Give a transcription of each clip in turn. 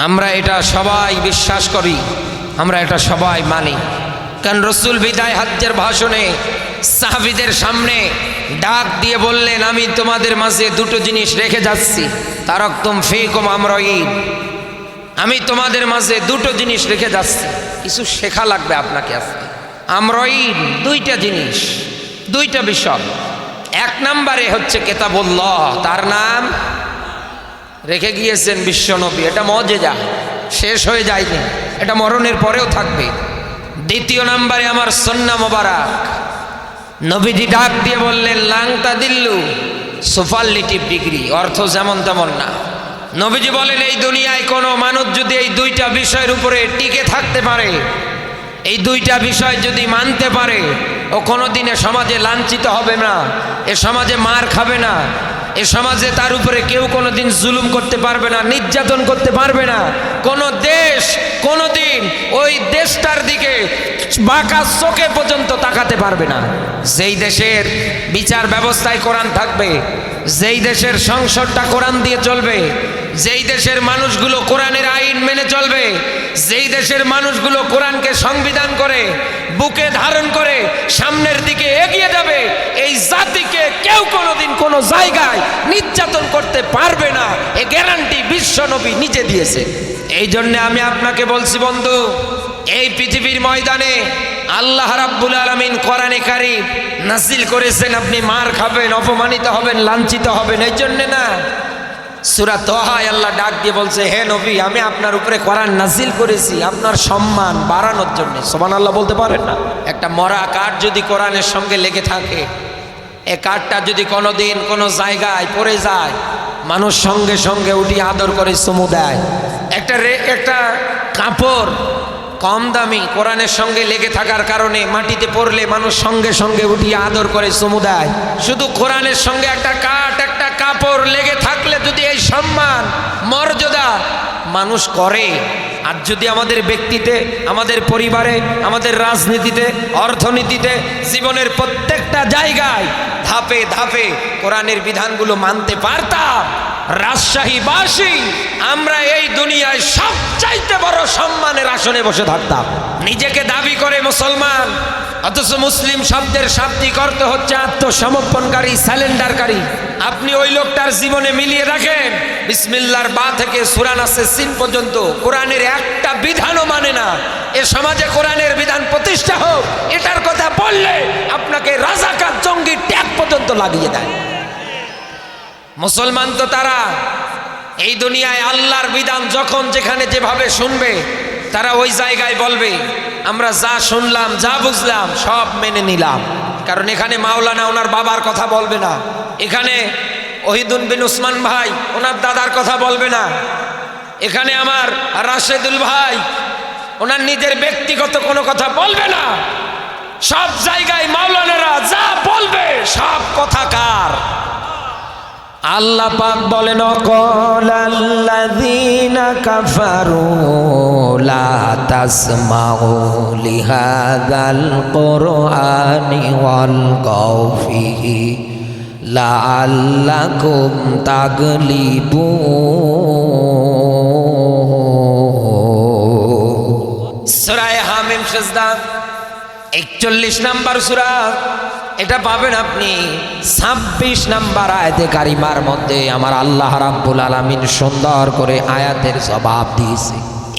আমরা এটা সবাই বিশ্বাস করি, আমরা এটা সবাই মানি। কারণ রসুল বিদায় হজ্জের ভাষণে সাহাবীদের সামনে ডাক দিয়ে বললেন, আমি তোমাদের মাঝে দুটো জিনিস রেখে যাচ্ছি, তারাকতুম ফীকুম আমরাইন। আমি তোমাদের মাঝে দুটো জিনিস রেখে যাচ্ছি, কিছু শেখা লাগবে আপনাকে আজকে। আমরাইন, দুইটা জিনিস, দুইটা বিষয়। এক নম্বরে হচ্ছে কিতাবুল্লাহ, তার নাম রেখে গিয়েছেন বিশ্বনবী। এটা মুজিজা, শেষ হয়ে যায়নি, এটা মরণের পরেও থাকবে। দ্বিতীয় নম্বরে আমার সুন্নাহ মোবারক। নবীজি ডাক দিয়ে বললেন, লাং তাদিল্লু, সুপারলেটিভ ডিগ্রি, অর্থ যেমন তেমন না। নবীজি বলেন, এই দুনিয়ায় কোনো মানুষ যদি এই দুইটা বিষয়ের উপরে টিকে থাকতে পারে, এই দুইটা বিষয় যদি মানতে পারে, ও কোনোদিনে সমাজে লাঞ্ছিত হবে না, এ সমাজে মার খাবে না, এ সমাজে তার উপরে কেউ কোনোদিন জুলুম করতে পারবে না, নির্যাতন করতে পারবে না। কোনো দেশ কোনোদিন ওই দেশটার দিকে বাঁকা চোখে পর্যন্ত তাকাতে পারবে না। যেই দেশের বিচার ব্যবস্থায় কোরআন থাকবে, যেই দেশের সংসদটা কোরআন দিয়ে চলবে, যেই দেশের মানুষগুলো কোরআনের আইন মেনে চলবে, যেই দেশের মানুষগুলো কোরআনকে সংবিধান করে বুকে ধারণ করে সামনের দিকে এগিয়ে যাবে, এই জাতিকে কেউ কোনোদিন কোনো জায়গায় নির্যাতন করতে পারবে না। এই গ্যারান্টি বিশ্বনবী নিজে দিয়েছে। এই জন্য আমি আপনাকে বলছি বন্ধু, এই পৃথিবীর ময়দানে আল্লাহ রাব্বুল আলামিন কোরআনে কারীম নাযিল করেছেন, আপনি মার খাবেন, অপমানিত হবেন, লাঞ্ছিত হবেন, এই জন্য না। সূরা তাহায় আল্লাহ ডাক দিয়ে বলছে, হে নবী, আমি আপনার উপরে কোরআন নাযিল করেছি আপনার সম্মান বাড়ানোর জন্য। সুবহানাল্লাহ বলতে পারেন না? একটা মরা কাঠ যদি কোরআনের সঙ্গে লেগে থাকে, এ কাঠটা যদি কোনোদিন কোনো জায়গায় পড়ে যায়, মানুষ সঙ্গে সঙ্গে উঠিয়ে আদর করে চুমু দেয়। একটা কাপড় কম দামি কোরআনের সঙ্গে লেগে থাকার কারণে মাটিতে পড়লে মানুষ সঙ্গে সঙ্গে উঠিয়ে আদর করে চুমু দেয়। শুধু কোরআনের সঙ্গে একটা কাঠ, একটা কাপড় লেগে থাকলে যদি এই সম্মান মর্যাদা মানুষ করে, আর যদি আমাদের ব্যক্তিতে, আমাদের পরিবারে, আমাদের রাজনীতিতে, অর্থনীতিতে, জীবনের প্রত্যেকটা জায়গায় ধাপে ধাপে কোরআনের বিধানগুলো মানতে পারতাম, রাজশাহীবাসী আমরা এই দুনিয়ায় সবচাইতে বড় সম্মানের আসনে বসে থাকতাম। নিজেকে দাবি করে মুসলমান, অথচ মুসলিম শব্দের শাব্দিক অর্থ হচ্ছে আত্মসমর্পণকারী, স্যালেন্ডারকারী। আপনি ওই লোকটার জীবনে মিলিয়ে রাখেন, বিসমিল্লাহর বা থেকে সূরা নাসের সিন পর্যন্ত কোরআনের একটা বিধানও মানে না। এ সমাজে কোরআনের বিধান প্রতিষ্ঠা হোক, এটার কথা বললে আপনাকে রাজাকার, জঙ্গি ট্যাগ পর্যন্ত লাগিয়ে দেয়। মুসলমান তো তারা এই দুনিয়ায় আল্লাহর বিধান যখন যেখানে যেভাবে শুনবে, তারা ওই জায়গায় বলবে, আমরা যা শুনলাম, যা বুঝলাম সব মেনে নিলাম। কারণ এখানে মাওলানা ওনার বাবার কথা বলবে না, এখানে ওহিদুন বিন উসমান ভাই ওনার দাদার কথা বলবে না, এখানে আমার রাশেদুল ভাই ওনার নিজের ব্যক্তিগত কোনো কথা বলবে না। সব জায়গায় মাওলানারা যা বলবে সব কথা কার? আল্লাহ পাক বলেন, ক্বালাল্লাযীনা কাফারু লা তাসমাউ লিহাযাল কুরআনি ওয়ালগাউ ফীহি লাআল্লাকুম তাগলিবুন। সূরা হামিম সিজদা 41 নম্বর সূরা, এটা পাবেন আপনি 26 নম্বর আয়াতে কারিমার মধ্যে। আমার আল্লাহ রাব্বুল আলামিন সুন্দর করে আয়াতের জবাব দিয়েছে।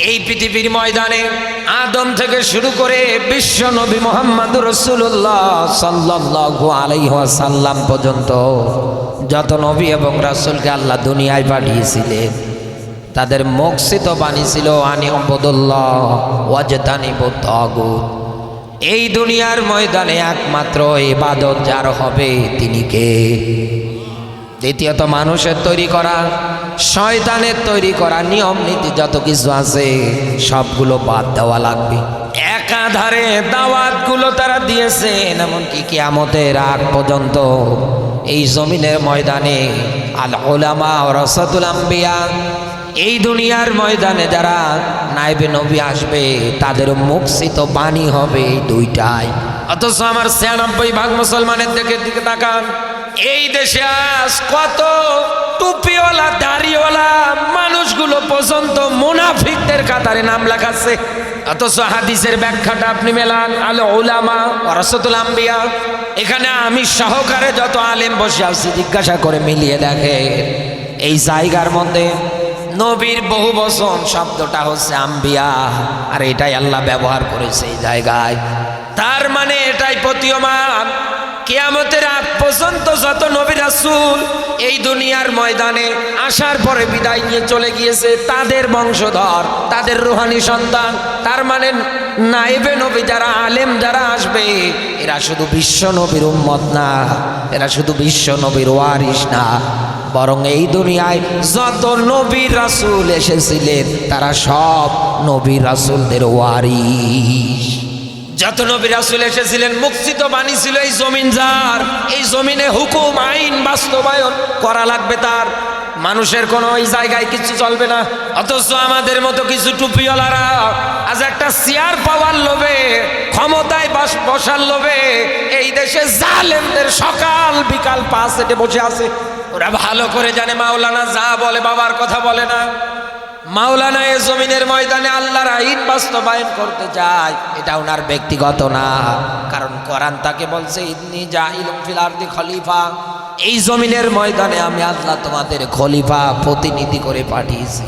এই পৃথিবীর ময়দানে আদম থেকে শুরু করে বিশ্ব নবী মুহাম্মদুর রাসূলুল্লাহ সাল্লাল্লাহু আলাইহি ওয়াসাল্লাম পর্যন্ত যত নবী এবং রাসূলকে আল্লাহ দুনিয়ায় পাঠিয়েছিলেন, তাদের মকসিদ বাণী ছিল আনি উবুদুল্লাহ ওয়াজতানিবুত তাগুত। এই দুনিয়ার ময়দানে একমাত্র ইবাদত যার হবে তিনি কে? দ্বিতীয়ত মানুষের তৈরি করা, শয়তানের তৈরি করা নিয়ম নীতি যত কিছু আছে সবগুলো বাদ দেওয়া লাগবে। একাধারে দাওয়াতগুলো তারা দিয়েছেন, এমনকি কিয়ামতের আগ পর্যন্ত এই জমিনের ময়দানে আল উলামা ওয়ারাসাতুল আম্বিয়া, এই দুনিয়ার ময়দানে যারা নায়েবে নবী আসবে তাদের মুখসিত বাণী হবে দুইটাই। অথচ আমার 96% মুসলমানের দিকে তাকান, এই দেশে আজ কত টুপিওয়ালা দাড়িওয়ালা মানুষগুলো পর্যন্ত মুনাফিকদের কাতারে নাম লেখাচ্ছে। অথচ হাদিসের ব্যাখ্যাটা আপনি মেলান, আল উলামা ওয়ারাসাতুল আম্বিয়া, এখানে আমি সহকারে যত আলেম বসে আছি জিজ্ঞাসা করে মিলিয়ে দেখে এই জায়গার মধ্যে নবীর বহু বচন শব্দটা হচ্ছে আম্বিয়া, আর এটাই আল্লাহ ব্যবহার করেছে এই জায়গায়। তার মানে এটাই প্রতীয়মান কিয়ামতের আগ পর্যন্ত যত নবী রাসূল এই দুনিয়ার ময়দানে আসার পরে বিদায় নিয়ে চলে গিয়েছে, তাদের বংশধর, তাদের রুহানি সন্তান। তার মানে নায়েবে নবী যারা, আলেম যারা আসবে, এরা শুধু বিশ্ব নবীর উম্মত না, এরা শুধু বিশ্ব নবীর ওয়ারিস না, বরং এই দুনিয়ায় যত নবী রাসূল এসেছিলেন তারা সব নবী রাসূলদের ওয়ারিস। যত নবী রাসূল এসেছিলেন মুক্তি তো বানিয়েছিল এই জমিন যার, এই জমিনে হুকুম আইন বাস্তবায়ন করা লাগবে তার, মানুষের কোনো ওই জায়গায় কিছু চলবে না। অথচ আমাদের মতো কিছু টুপিওয়ালারা আজ একটা চেয়ার পাওয়ার লোভে, ক্ষমতায় বসার লোভে এই দেশে জালেমদের সকাল বিকাল পাশ হেঁটে বসে আছে। ওরা ভালো করে জানে মাওলানা যা বলে বাবার কথা বলে না। মাওলানা এ জমিনের ময়দানে আল্লাহর আইন বাস্তবায়ন করতে যায়, এটা ওনার ব্যক্তিগত না, কারণ কোরআন তাকে বলছে ইন্নী জাইলুম ফিল আরদি খলিফা, এই জমিনের ময়দানে আমি আল্লাহ তোমাদের খলিফা প্রতিনিধি করে পাঠিয়েছি।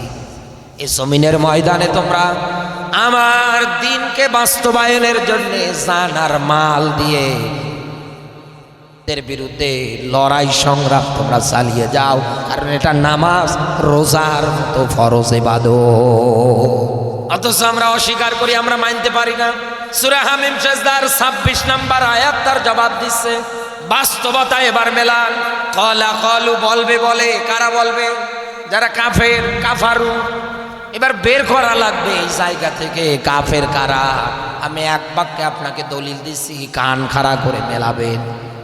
এই জমিনের ময়দানে তোমরা আমার দ্বীনকে বাস্তবায়নের জন্য জান আর মাল দিয়ে এর বিরুদ্ধে লড়াই সংগ্রাম তোমরা চালিয়ে যাও, কারণ এটা নামাজ রোজার মতো ফরজ ইবাদত। অথচ আমরা অস্বীকার করি, আমরা মানতে পারি না। সূরা হামিম সেজদার 26 নম্বর আয়াত তার জবাব দিচ্ছে। বাস্তবতা এবার মেলান। কলা কলু বলবে, বলে কারা বলবে? যারা কাফের, কাফারু। এবার বের করা লাগবে এই জায়গা থেকে কাফের কারা। আমি এক বাক্যে আপনাকে দলিল দিচ্ছি, কান খাড়া করে মেলাবেন।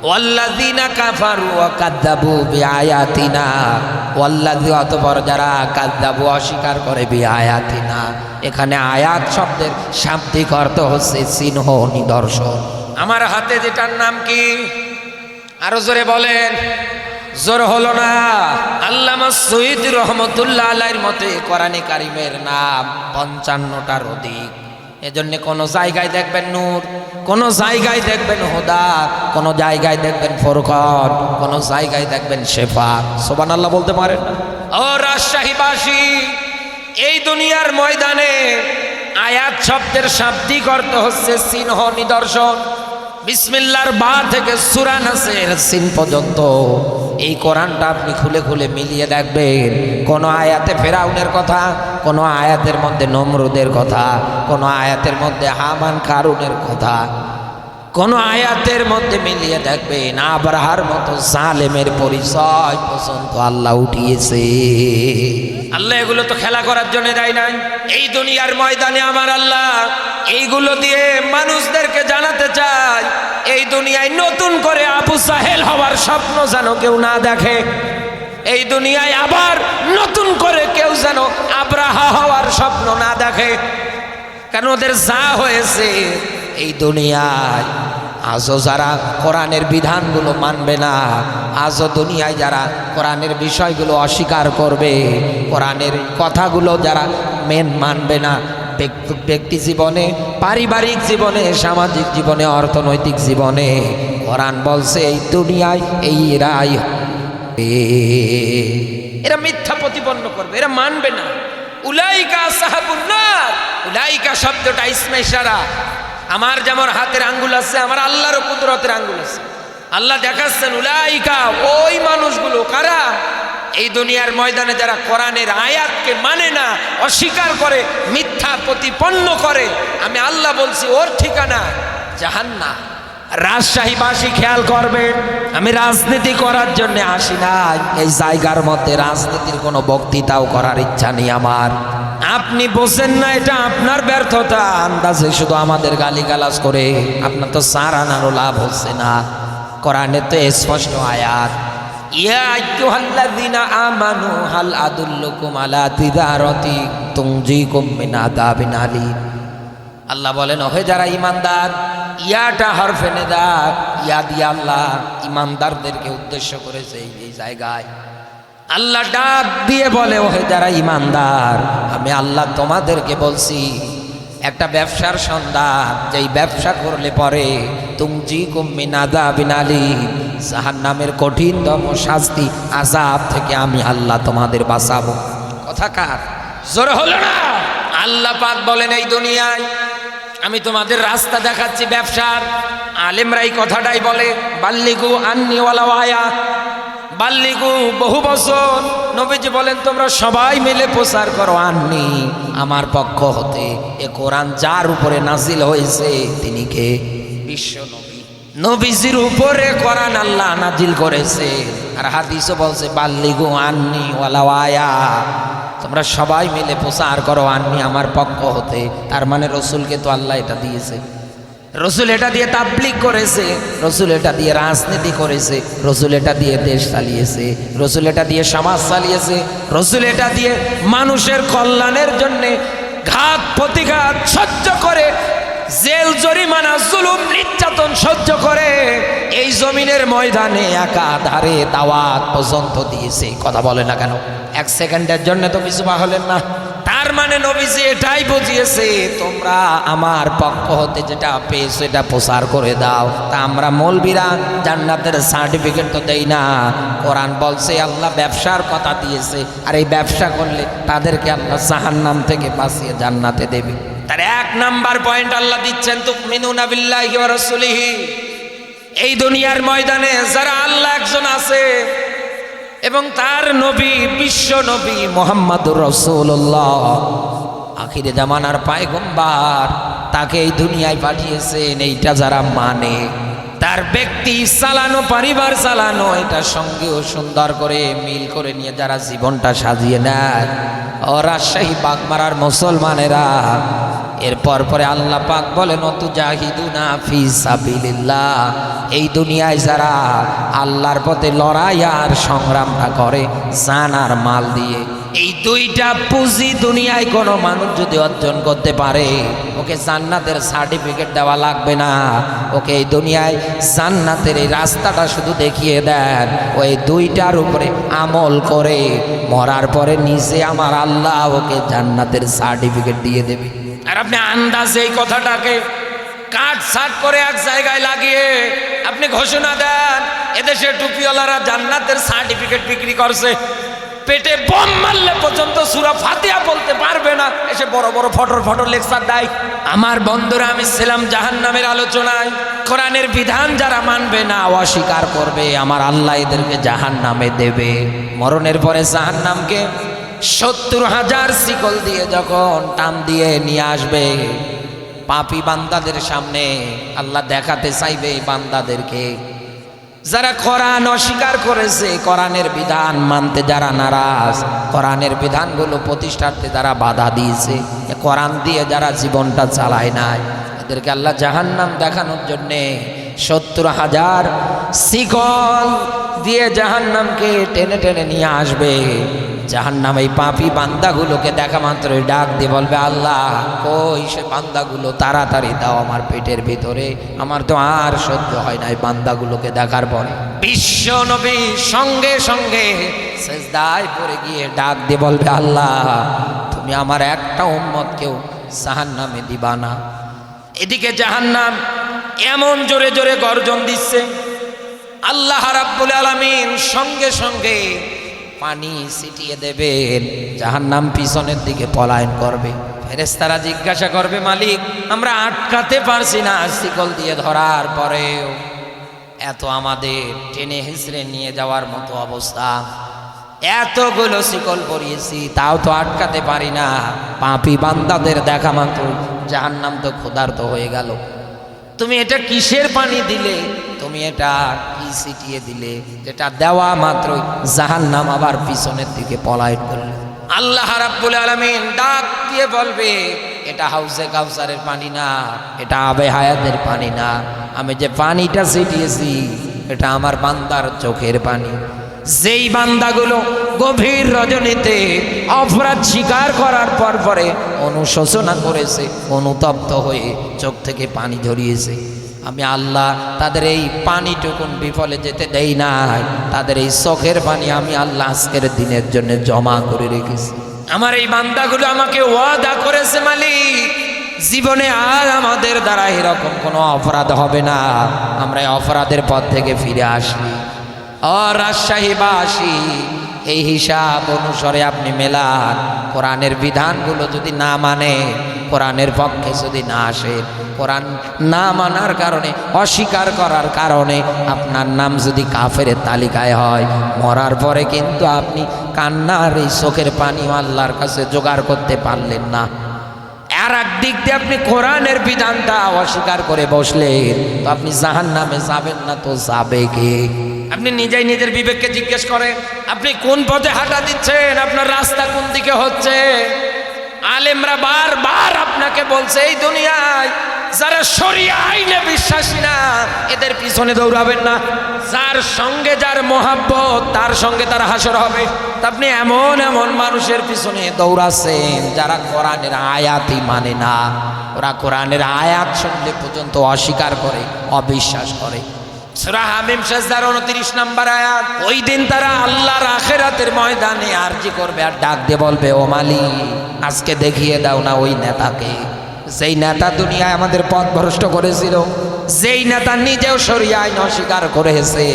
ওয়াল্লাযীনা কাফারু ওয়া কাযযাবু বিআয়াতিনা, ওয়াল্লাযী অতঃপর যারা কাযযাবু অস্বীকার করে বিআয়াতিনা, এখানে আয়াত শব্দের শাব্দিক অর্থ হচ্ছে চিহ্ন, নিদর্শন। আমার হাতে যেটার নাম কি? আরো জোরে বলেন। জোর হলো না। আল্লামা সৈয়দ রহমতুল্লাহ আলাইহির মতে কোরআনে কারিমের নাম 55টার অধিক। এজন্য কোন জায়গায় দেখবেন নূর, কোন জায়গায় দেখবেন হুদা, কোন জায়গায় দেখবেন ফুরকান, কোন জায়গায় দেখবেন শেফা। সুবহানাল্লাহ বলতে পারেন? ও রাজশাহীবাসী, এই দুনিয়ার ময়দানে আয়াত শব্দের শাব্দিক অর্থ হচ্ছে চিহ্ন, নিদর্শন। বিসমিল্লাহর বা থেকে সূরা নাসের সিন পর্যন্ত এই কোরআনটা আপনি খুলে খুলে মিলিয়ে দেখবেন, কোন আয়াতে ফেরাউনের কথা, কোন আয়াতের মধ্যে নমরুদের কথা, কোন আয়াতের মধ্যে হামান কারুনের কথা, কোন আয়াতের মধ্যে মিলিয়ে দেখবেন আবরাহার মতো জালেমের পরিচয় পর্যন্ত আল্লাহ উঠিয়েছে। আল্লাহ এগুলো তো খেলা করার জন্য দেয় নাই। এই দুনিয়ার ময়দানে আমার আল্লাহ এইগুলো দিয়ে মানুষদেরকে জানাতে চায়, এই দুনিয়ায় নতুন করে আবু সাহেল হওয়ার স্বপ্ন যেন কেউ না দেখে। এই দুনিয়ায় আবার নতুন করে কেউ যেন আব্রাহা হওয়ার স্বপ্ন না দেখে, কারণ ওদের যা হয়েছে এই দুনিয়ায়। আজও যারা কোরআনের বিধানগুলো মানবে না, আজও দুনিয়ায় যারা কোরআনের বিষয়গুলো অস্বীকার করবে, কোরআনের কথাগুলো যারা মানবে না, ব্যক্তি জীবনে, পারিবারিক জীবনে, সামাজিক জীবনে, অর্থনৈতিক জীবনে, কোরআন বলছে এই দুনিয়ায় এই এরা মিথ্যা প্রতিপন্ন করবে, এরা মানবে না। উলাইকা আসহাবুন নার, উলাইকা শব্দটা ইসমে ইশারা। আমার যেমন হাতের আঙ্গুল আছে, আমার আল্লাহরও কুদরতের আঙ্গুল আছে। আল্লাহ দেখাচ্ছেন উলাইকা, ওই মানুষগুলো কারা? এই দুনিয়ার ময়দানে যারা কোরআনের আয়াতকে মানে না, অস্বীকার করে, মিথ্যা প্রতিপন্ন করে, আমি আল্লাহ বলছি ওর ঠিকানা জাহান্নাম। রাজশাহীবাসী খেয়াল করবেন, আমি রাজনীতি করার জন্য আসি না। এই জায়গার মধ্যে রাজনীতির কোনো বক্তৃতাও করার ইচ্ছা নেই আমার। আপনি বোঝেন না, এটা আপনার ব্যর্থতা। আন্দাজে শুধু আমাদের গালিগালাজ করে আপনার তো সার আনারও লাভ হচ্ছে না। কোরআনে তো স্পষ্ট আয়াত, ইয়া আইয়ুহাল্লাযীনা আমানু হাল আদুল্লুকুম আলা তিজারাতি তুনজিকুম মিন আযাবিন আলীম। আল্লাহ বলেন, ওহে যারা ঈমানদার, ইয়াটা হরফে নিদা, ইয়া দিয়ে আল্লাহ ঈমানদারদেরকে উদ্দেশ্য করেছে এই জায়গায়। আল্লাহ ডাক দিয়ে বলে, ওহে যারা ইমানদার, আমি আল্লাহ তোমাদেরকে বলছি একটা ব্যবসার সন্ধান, যেই ব্যবসা করলে পরে তুমজিকুম মিন আযাবিন আলীম, জাহান্নামের কঠিনতম শাস্তি আযাব থেকে আমি আল্লাহ তোমাদের বাঁচাবো। কথা কার? জোরে হলো না? আল্লাহ পাক বলেন, এই দুনিয়ায় আমি তোমাদের রাস্তা দেখাচ্ছি ব্যবসার। আলেমরা এই কথাটাই বলে, বাল্লিগু আন্নি ওয়ালাউ আয়া। বাল্লিগু বহু বছর নবীজি বলেন, তোমরা সবাই মিলে প্রচার করো আন্নি, আমার পক্ষ হতে। এ কোরআন যার উপরে নাজিল হয়েছে তিনি কে? বিশ্ব নবী। নবীজির উপরে কোরআন আল্লাহ নাজিল করেছে। আর হাদিসও বলছে, বাল্লিগু আন্নি ওয়ালাউ আয়া, তোমরা সবাই মিলে প্রচার করো আন্নি, আমার পক্ষ হতে। তার মানে রসুলকে তো আল্লাহ এটা দিয়েছে। রসুল এটা দিয়ে তাবলীগ করেছে, রসুল এটা দিয়ে রাজনীতি করেছে, রসুল এটা দিয়ে দেশ চালিয়েছে, রসুল এটা দিয়ে সমাজ চালিয়েছে, রসুল এটা দিয়ে মানুষের কল্যাণের জন্যে ঘাত প্রতিঘাত সহ্য করে, জেল জরিমানা জুলুম নির্যাতন সহ্য করে এই জমিনের ময়দানে একাধারে দাওয়াত পর্যন্ত দিয়েছে। কথা বলে না কেন? এক সেকেন্ডের জন্য তো কিছু হলেন না। তার মানে নবীজি এটাই বুঝিয়েছে, তোমরা আমার পক্ষ হতে যেটা পেয়েছো এটা প্রচার করে দাও। তা আমরা মৌলবীরা জান্নাতের সার্টিফিকেট তো দেই না। কোরআন বলছে আল্লাহ ব্যবসার কথা দিয়েছে, আর এই ব্যবসা করলে তাদেরকে আল্লাহ জাহান্নাম থেকে বাঁচিয়ে জান্নাতে দেবে। তার এক নাম্বার পয়েন্ট আল্লাহ দিচ্ছেন, তুমিনুনা বিল্লাহি ওয়া রাসূলিহি। এই দুনিয়ার ময়দানে যারা আল্লাহ একজন আছে এবং তার নবী বিশ্ব নবী মুহাম্মদুর রাসূলুল্লাহ আখিরে জামানার পয়গম্বর, তাকে এই দুনিয়ায় পাঠিয়েছেন, এইটা যারা মানে, তার ব্যক্তি চালানো, পরিবার চালানো, এটা সঙ্গেও সুন্দর করে মিল করে নিয়ে যারা জীবনটা সাজিয়ে নেয়, ও রাজশাহী বাগমারার মুসলমানেরা, এরপর পরে আল্লাহ পাক বলেন, তুজাহিদুনা ফি সাবিলিল্লাহ, এই দুনিয়ায় যারা আল্লাহর পথে লড়াই আর সংগ্রামটা করে জান আর মাল দিয়ে, এই দুইটা পুঁজি দুনিয়ায় কোনো মানুষ যদি অর্জন করতে পারে, ওকে জান্নাতের সার্টিফিকেট দেওয়া লাগবে না। ওকে এই দুনিয়ায় জান্নাতের এই রাস্তাটা শুধু দেখিয়ে দেন, ওই দুইটার উপরে আমল করে মরার পরে নিজে আমার আল্লাহ ওকে জান্নাতের সার্টিফিকেট দিয়ে দেবে। আর আপনি আন্দাজে এই কথাটাকে কাট ছাট করে এক জায়গায় লাগিয়ে আপনি ঘোষণা দেন, এদেশে টুপিওয়ালারা জান্নাতের সার্টিফিকেট বিক্রি করছে, পেটে বম মারলে পর্যন্ত সূরা ফাতিহা বলতে পারবে না, এসে বড় বড় ফটর লেকচার দেয়। আমার বন্ধুরা, আমি ছিলাম জাহান্নামের আলোচনায়। কোরআনের বিধান যারা মানবে না, অস্বীকার করবে, আমার আল্লাহ এদেরকে জাহান্নামে দেবে। মরণের পরে জাহান্নামকে ৭০,০০০ শিকল দিয়ে যখন টান দিয়ে নিয়ে আসবে পাপী বান্দাদের সামনে, আল্লাহ দেখাতে চাইবে বান্দাদেরকে যারা কোরআন অস্বীকার করেছে, কোরআনের বিধান মানতে যারা নারাজ, কোরআনের বিধানগুলো প্রতিষ্ঠার্থে যারা বাধা দিয়েছে, কোরআন দিয়ে যারা জীবনটা চালায় নাই, এদেরকে আল্লাহ জাহান্নাম দেখানোর জন্যে ৭০,০০০ শিকল দিয়ে জাহান্নামকে টেনে টেনে নিয়ে আসবে। জাহান্নাম এই পাপী বান্দাগুলোকে দেখা মাত্রই ডাক দিয়ে বলবে, আল্লাহ কই সে বান্দাগুলো, তাড়াতাড়ি দাও আমার পেটের ভিতরে, আমার তো আর সহ্য হয় না এই বান্দাগুলোকে দেখার পরে। বিশ্ব নবী সঙ্গে সঙ্গে সিজদায় পড়ে গিয়ে ডাক দিয়ে বলবে, আল্লাহ তুমি আমার একটা উম্মতকেও জাহান্নামে দিবা না। এদিকে জাহান্নাম এমন জোরে জোরে গর্জন দিচ্ছে, আল্লাহ রাব্বুল আলামিন সঙ্গে সঙ্গে পানি ছিটিয়ে দেবেন, জাহান্নাম পিছনের দিকে পলায়ন করবে। ফেরেশতারা জিজ্ঞাসা করবে, মালিক আমরা আটকাতে পারছি না, শিকল দিয়ে ধরার পরেও এত আমাদের টেনে হিঁচড়ে নিয়ে যাওয়ার মতো অবস্থা, এতগুলো শিকল পরিয়েছি তাও তো আটকাতে পারি না। পাপী বান্দাদের দেখা মাত্র জাহান্নাম তো ক্ষুধার্ত হয়ে গেল। তুমি এটা কিসের পানি দিলে, তুমি এটা কি ছিটিয়ে দিলে, যেটা দেওয়া মাত্রই জাহান্নাম আবার পিছনের দিকে পলায়ন করল। আল্লাহ রাব্বুল আলামিন ডাক দিয়ে বলবে, এটা হাউজে কাউসারের পানি না, এটা আবে হায়াতের পানি না, আমি যে পানিটা ছিটিয়েছি এটা আমার বান্দার চোখের পানি। যেই বান্দাগুলো গভীর রজনীতে অপরাধ স্বীকার করার পরে অনুশোচনা করেছে, অনুতপ্ত হয়ে চোখ থেকে পানি ঝরিয়েছে, আমি আল্লাহ তাদের এই পানিটুকুন বিফলে যেতে দেই নাই, তাদের এই চোখের পানি আমি আল্লাহ আজকের দিনের জন্য জমা করে রেখেছি। আমার এই বান্দাগুলো আমাকে ওয়াদা করেছে মালিক, জীবনে আর আমাদের দ্বারা এরকম কোনো অপরাধ হবে না, আমরা এই অপরাধের পথ থেকে ফিরে আসি। রাজশাহীবাসী, এই হিসাব অনুসারে আপনি মেলান, কোরআনের বিধানগুলো যদি না মানে, কোরআনের পক্ষে যদি না আসে, কোরআন না মানার কারণে, অস্বীকার করার কারণে আপনার নাম যদি কাফেরের তালিকায় হয়, মরার পরে কিন্তু আপনি কান্নার এই চোখের পানি আল্লাহর কাছে জোগাড় করতে পারলেন না। আর একদিক দিয়ে আপনি কোরআনের বিধানটা অস্বীকার করে বসলেন, তো আপনি জাহান্নামে যাবেন না তো যাবে কে? আপনি নিজেই নিজের বিবেককে জিজ্ঞেস করেন, আপনি কোন পথে হাঁটা দিচ্ছেন, আপনার রাস্তা কোন দিকে হচ্ছে? আলেমরা বারবার আপনাকে বলছে এই দুনিয়ায় যারা শরিয়া আইনে বিশ্বাসী না, এদের পিছনে দৌড়াবেন না, যার সঙ্গে যার মহাব্বত তার সঙ্গে তার হাসর হবে। আপনি এমন এমন মানুষের পিছনে দৌড়াচ্ছেন যারা কোরআনের আয়াতই মানে না, ওরা কোরআনের আয়াত শুনলে পর্যন্ত অস্বীকার করে, অবিশ্বাস করে। সূরা হামিম সেজদার 29 নম্বর আয়াত, ওই দিন তারা আল্লাহর আখিরাতের ময়দানে আরজি করবে আর ডাক দিয়ে বলবে, ও মালিক আজকে দেখিয়ে দাও না ওই নেতাকে, যেই নেতা দুনিয়ায় আমাদের পথ ভ্রষ্ট করেছিল, যেই নেতা নিজেও শরিয়া আইন অস্বীকার করেছে,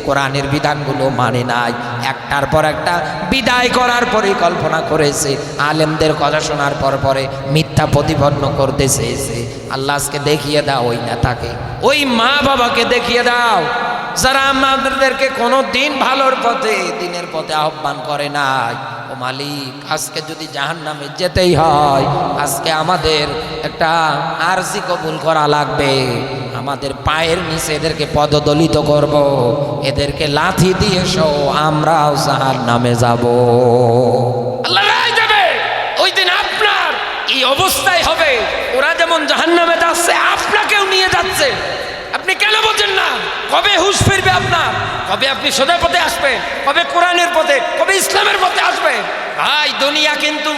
কোরআনের বিধানগুলো মানে নাই, একটার পর একটা বিদায় করার পরিকল্পনা করেছে, আলেমদের কথা শোনার পরে মিথ্যা প্রতিপন্ন করতে চেয়েছে। আল্লাহ আজকে দেখিয়ে দাও ওই নেতাকে, ওই মা বাবাকে দেখিয়ে দাও যারা আমাদেরকে কোনো দিন ভালোর পথে, দিনের পথে আহ্বান করে নাই। ও মালিক আজকে যদি জাহান্নামে যেতেই হয়, আজকে আমাদের একটা আরজি কবুল করা লাগবে, আমাদের পায়ের নিচে এদেরকে পদদলিত করব, এদেরকে লাথি দিয়ে সো আমরাও জাহান্নামে যাব। আল্লাহ রায় দেবে, ওই দিন আপনার এই অবস্থায় হবে, ওরা যেমন জাহান্নামে যাচ্ছে আপনাকেও নিয়ে যাচ্ছে। আপনি কেন বোঝেন না? কবে হুঁশ ফিরবে আপনার? কবে আপনি সোজা পথে আসবেন? কবে কোরআনের পথে, কবে ইসলামের পথে আসবেন? ভাই দুনিয়া কিন্তু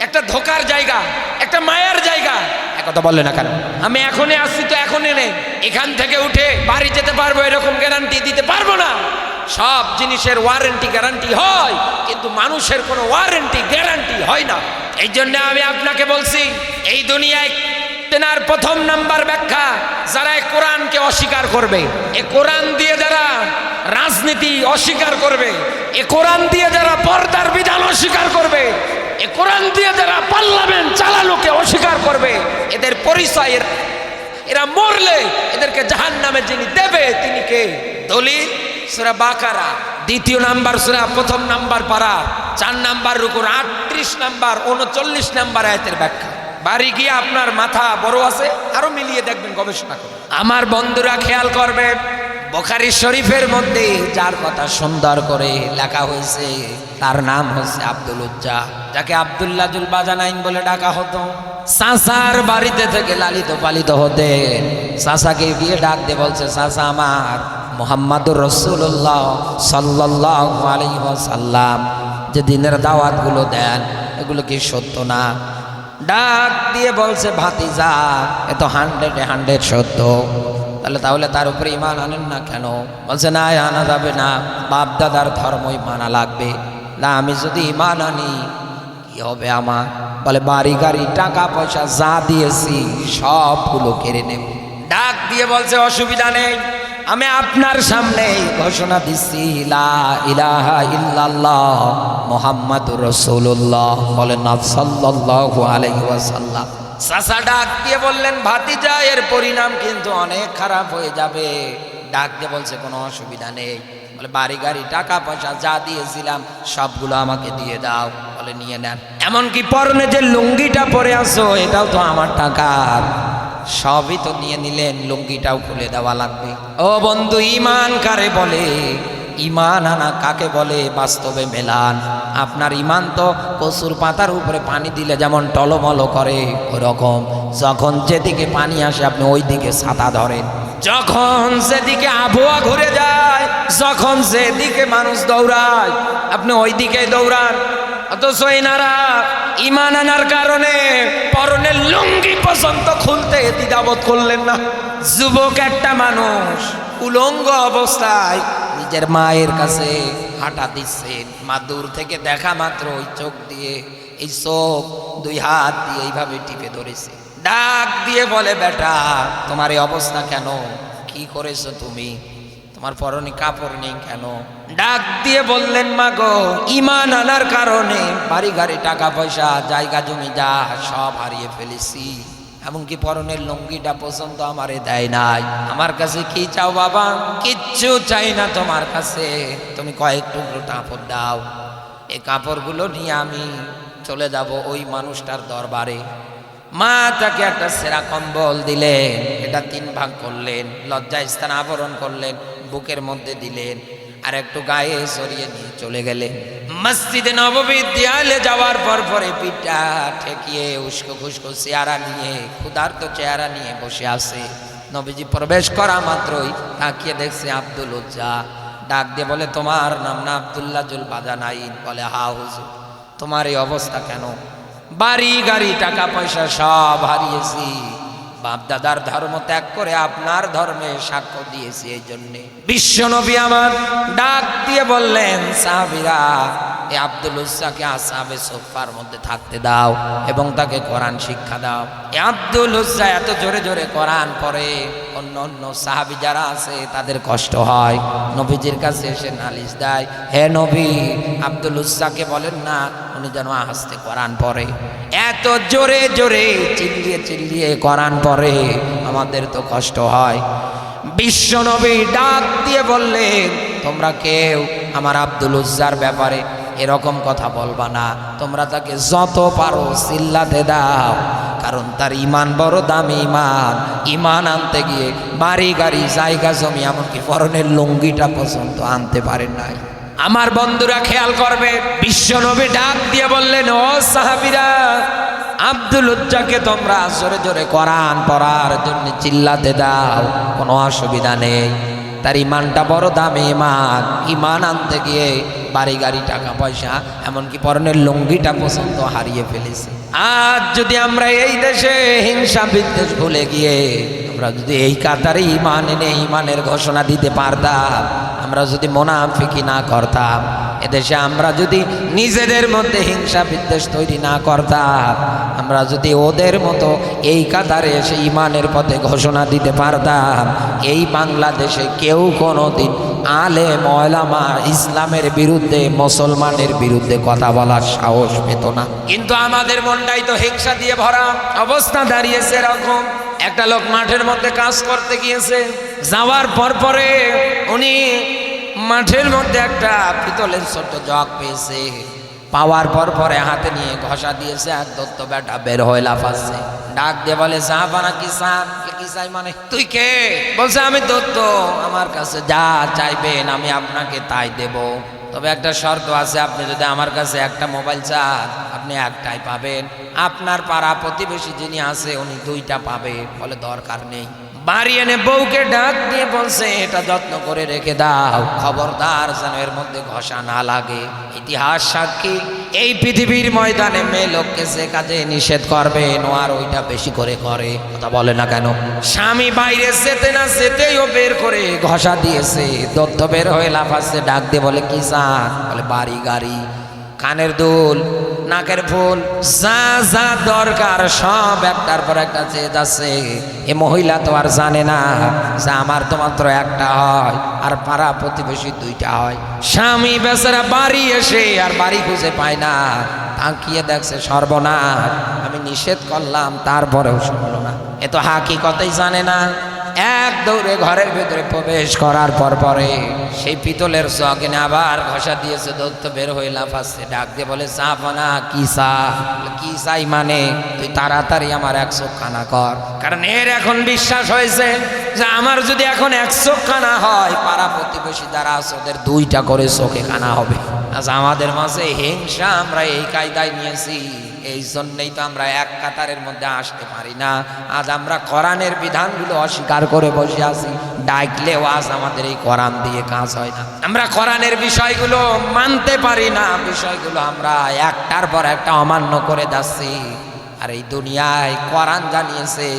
একটা ধোকার জায়গা, একটা মায়ার জায়গা। একথা বললে না কেন? আমি এখনই আসছি তো এখনই নেই, এখান থেকে উঠে বাড়ি যেতে পারবো এরকম গ্যারান্টি দিতে পারবো না। সব জিনিসের ওয়ারেন্টি গ্যারান্টি হয়, কিন্তু মানুষের কোনো ওয়ারেন্টি গ্যারান্টি হয় না। এই জন্য আমি আপনাকে বলছি, এই দুনিয়ায় তেনার প্রথম নাম্বার ব্যাখ্যা, যারা এই কোরআনকে অস্বীকার করবে, এ কোরআন দিয়ে যারা রাজনীতি অস্বীকার করবে, এ কোরআন দিয়ে যারা পর্দার বিধান অস্বীকার করবে, এ কোরআন দিয়ে যারা পার্লামেন্ট চালানোকে অস্বীকার করবে, এদের পরিচয়, এরা মরলে এদেরকে জাহান্নামে যিনি দেবে তিনি কে? দলিল সূরা বাকারা 2 নাম্বার সূরা 1 নাম্বার পারা 4 নাম্বার রুকুর 38 নাম্বার 39 নাম্বার আয়াতের ব্যাখ্যা। বাড়ি গিয়ে আপনার মাথা বড় আছে, আরো মিলিয়ে দেখবেন, গবেষণা করবেন। আমার বন্ধুরা খেয়াল করবেন, বুখারী শরীফের মধ্যে যার কথা সুন্দর করে লেখা হয়েছে তার নাম হচ্ছে আব্দুল উজ্জা, যাকে আব্দুল্লাহ জুল বাজানাইন বলে ডাকা হতো। চাচার বাড়িতে থেকে লালিত পালিত হতেন। চাচাকে গিয়ে ডাক দিয়ে বলছে, চাচা আমার মুহাম্মাদুর রাসূলুল্লাহ সাল্লাল্লাহু আলাইহি ওয়াসাল্লাম যে দিনের দাওয়াতগুলো দেন এগুলো কি সত্য না? ডাক দিয়ে বলছে, ভাতিজা এ তো 100% সত্য। তাহলে তার উপরে ইমান আনেন না কেন? বলছে, না আনা যাবে না, বাপ দাদার ধর্মই মানা লাগবে। না আমি যদি ইমান আনি কি হবে আমার? বলে, বাড়ি গাড়ি টাকা পয়সা যা দিয়েছি সবগুলো কেড়ে নেব। ডাক দিয়ে বলছে, অসুবিধা নেই, আমি আপনার সামনে ঘোষণা দিচ্ছি, লা ইলাহা ইল্লাল্লাহ মুহাম্মাদুর রাসূলুল্লাহ, বলেন সাল্লাল্লাহু আলাইহি ওয়াসাল্লাম। চাচা ডাক দিয়ে বললেন, ভাতিজা এর পরিণাম কিন্তু অনেক খারাপ হয়ে যাবে। ডাক দিয়ে বলছে, কোনো অসুবিধা নেই। বলে, বাড়ি গাড়ি টাকা পয়সা যা দিয়েছিলাম সবগুলো আমাকে দিয়ে দাও। বলে, নিয়ে নেন। এমনকি পরনে যে লুঙ্গিটা পরে আসো এটাও তো আমার টাকার, সবই তো নিয়ে নিলেন, লুঙ্গিটাও খুলে দেওয়া লাগবে। ও বন্ধু, ইমান কারে বলে? ইমান আনা কাকে বলে? বাস্তবে মেলান। আপনার ইমান তো কচুর পাতার উপরে পানি দিলে যেমন টলমল করে, ওরকম যখন যেদিকে পানি আসে আপনি ওই দিকে ছাতা ধরেন, যখন যেদিকে আবহাওয়া ঘুরে যায়, যখন যেদিকে মানুষ দৌড়ায় আপনি ওই দিকে দৌড়ান। অথচ এনারা ইমান আনার কারণে পরনে পরনের লুঙ্গি পর্যন্ত খুলতে দ্বিধাবোধ করলেন না। যুবক একটা মানুষ উলঙ্গ অবস্থায় নিজের মায়ের কাছে হাঁটা দিচ্ছেন, মা দূর থেকে দেখা মাত্র ওই চোখ দিয়ে, এই চোখ দুই হাত দিয়ে এইভাবে টিপে ধরেছে, ডাক দিয়ে বলে, বেটা তোমার এই অবস্থা কেন, কি করেছো তুমি, তোমার পরনে কাপড় নেই কেন? ডাক দিয়ে বললেন, মা গো, ঈমান আনার কারণে বাড়ি গাড়ি টাকা পয়সা জায়গা জমি যা সব হারিয়ে ফেলেছি, এমনকি পরনের লুঙ্গিটা পর্যন্ত আমারে দেয় নাই। আমার কাছে কি চাও বাবা? কিচ্ছু চাই না তোমার কাছে, তুমি কয়েক টুকরো কাপড় দাও, এই কাপড়গুলো নিয়ে আমি চলে যাব ওই মানুষটার দরবারে। মা তাকে একটা সেরা কম্বল দিলেন, এটা 3 ভাগ করলেন, লজ্জা স্থান আবরণ করলেন, বুকের মধ্যে দিলেন, আর একটু গায়ে সরিয়ে নিয়ে চলে গেলেন। মসজিদে নববীর দেয়ালে যাওয়ার পরে পিঠটা ঠেকিয়ে উস্কো খুস্কো চেহারা নিয়ে, ক্ষুধার্ত চেহারা নিয়ে বসে আছে। নবীজি প্রবেশ করা মাত্রই তাকিয়ে দেখছে আব্দুল উজ্জা। ডাক দিয়ে বলে, তোমার নাম না আব্দুল্লাহ জুল বাজানাইন? বলে, হা হুজুর। তোমার এই অবস্থা কেন? বাড়ি গাড়ি টাকা পয়সা সব হারিয়েছি, বাপ দাদার ধর্ম ত্যাগ করে আপনার ধর্মে সাক্ষ্য দিয়েছি, এই জন্যে। বিশ্বনবী আমার ডাক দিয়ে বললেন, সাহাবীরা এই আব্দুল উজ্জাকে আসহাবে সুফফার মধ্যে থাকতে দাও এবং তাকে কোরআন শিক্ষা দাও। এই আব্দুল উজ্জা এত জোরে জোরে কোরআন পড়ে, অন্য অন্য সাহাবী যারা আছে তাদের কষ্ট হয়, নবীজির কাছে এসে নালিশ দেয়, হে নবী, আব্দুল উজ্জাকে বলেন না উনি যেন আস্তে কোরআন পড়ে। এত জোরে জোরে চিল্লিয়ে চিল্লিয়ে কোরআন পড়ে, আমাদের তো কষ্ট হয়। বিশ্বনবী ডাক দিয়ে বললেন, তোমরা কেউ আমার আব্দুল উজ্জার ব্যাপারে এরকম কথা বলবা না, তোমরা তাকে যত পারো চিল্লাতে দাও, কারণ তার ঈমান বড় দামি ঈমান। ঈমান আনতে গিয়ে বাড়ি গাড়ি জায়গা জমি এমনকি পরনের লুঙ্গিটা পর্যন্ত আনতে পারেন নাই। আমার বন্ধুরা খেয়াল করবে, বিশ্বনবী ডাক দিয়ে বললেন, ও সাহাবীরা, আব্দুল উজ্জাকে তোমরা জোরে জোরে কোরআন পড়ার জন্য চিল্লাতে দাও, কোনো অসুবিধা নেই, তার ঈমানটা বড় দামি ঈমান। ঈমান আনতে গিয়ে বাড়ি গাড়ি টাকা পয়সা এমনকি পরনের লুঙ্গিটা পর্যন্ত হারিয়ে ফেলেছে। আজ যদি আমরা এই দেশে হিংসা বিদ্বেষ ভুলে গিয়ে আমরা যদি এই কাতারে ঈমান এনে ঈমানের ঘোষণা দিতে পারতাম, আমরা যদি মুনাফিকি না করতাম, এদেশে আমরা যদি নিজেদের মধ্যে হিংসা বিদ্বেষ তৈরি না করতাম, আমরা যদি ওদের মতো এই কাতারে এসে ঈমানের পথে ঘোষণা দিতে পারতাম, এই বাংলাদেশে কেউ কোনোদিন আলেম ওলামা ইসলামের বিরুদ্ধে, মুসলমানের বিরুদ্ধে কথা বলার সাহস পেত না। কিন্তু আমাদের মনটাই তো হিংসা দিয়ে ভরা। অবস্থা দাঁড়িয়েছে এরকম, একটা লোক মাঠের মধ্যে কাজ করতে গিয়েছে, যাওয়ার পরে উনি মাঠের মধ্যে একটা পিতলের ছোট্ট জগ পেয়েছে, পাওয়ার পরে হাতে নিয়ে ঘষা দিয়েছে, আর দত্ত বেটা বের হয়ে লাফাচ্ছে। ডাক দিয়ে বলে, সাহাবানা কি চাই? মানে তুই কে? বলছে, আমি দত্ত, আমার কাছে যা চাইবেন আমি আপনাকে তাই দেব, তবে একটা শর্ত আছে, আপনি যদি আমার কাছে একটা মোবাইল চান আপনি একটাই পাবেন, আপনার পাড়া প্রতিবেশী যিনি আছে উনি 2টা পাবে। বলে, দরকার নেই। বাড়ি এনে বউকে ডাক দিয়ে বলছে, এটা যত্ন করে রেখে দাও, খবরদার যেন এর মধ্যে ঘষা না লাগে। ইতিহাস সাক্ষী, এই পৃথিবীর ময়দানে মেয়ে লোককে যে কাজে নিষেধ করবেন ও আর ওইটা বেশি করে করে। কথা বলে না কেন? স্বামী বাইরে যেতে না যেতেই ও বের করে ঘষা দিয়েছে, দত্ত বের হয়ে লাফাচ্ছে, ডাক দিয়ে বলে, কি চান? বলে, বাড়ি গাড়ি, কানের দুল, নাকের ফুল, যা যা দরকার সব একটার পর একটা চেয়ে যাচ্ছে। এ মহিলা তো আর জানে না যে আমার তো মাত্র একটা হয় আর পাড়া প্রতিবেশী 2টা হয়। স্বামী বেচারা বাড়ি এসে আর বাড়ি খুঁজে পায় না, তাকিয়ে দেখছে সর্বনাশ, আমি নিষেধ করলাম তারপরেও শুনলো না। এ তো হাকিকতেই জানে না। এক দৌড়ে ঘরের ভিতরে প্রবেশ করার পরে সেই পিতলের জগ এনে আবার ঘষা দিয়েছে, দত্ত বের হয়ে লাফাচ্ছে, ডাক দিয়ে বলে, চাপানা কি চাই? মানে তুই তাড়াতাড়ি আমার 1 চোখ কানা কর, কারণ এর এখন বিশ্বাস হয়েছে যে আমার যদি এখন 1 চোখ কানা হয়, পাড়া প্রতিবেশী যারা আছে ওদের 2টা করে চোখে কানা হবে। আজ আমাদের মাঝে হিংসা আমরা এই কায়দায় নিয়েছি, এই জন্যই তো আমরা এক কাতারের মধ্যে আসতে পারি না। আজ আমরা কোরআনের বিধানগুলো অস্বীকার করে বসে আছি, ডাকলেও আজ আমাদের এই কোরআন দিয়ে কাজ হয় না। আমরা কোরআনের বিষয়গুলো মানতে পারি না, বিষয়গুলো আমরা একটার পর একটা অমান্য করে যাচ্ছি। আর এই দুনিয়ায় কোরআন জানিয়েছে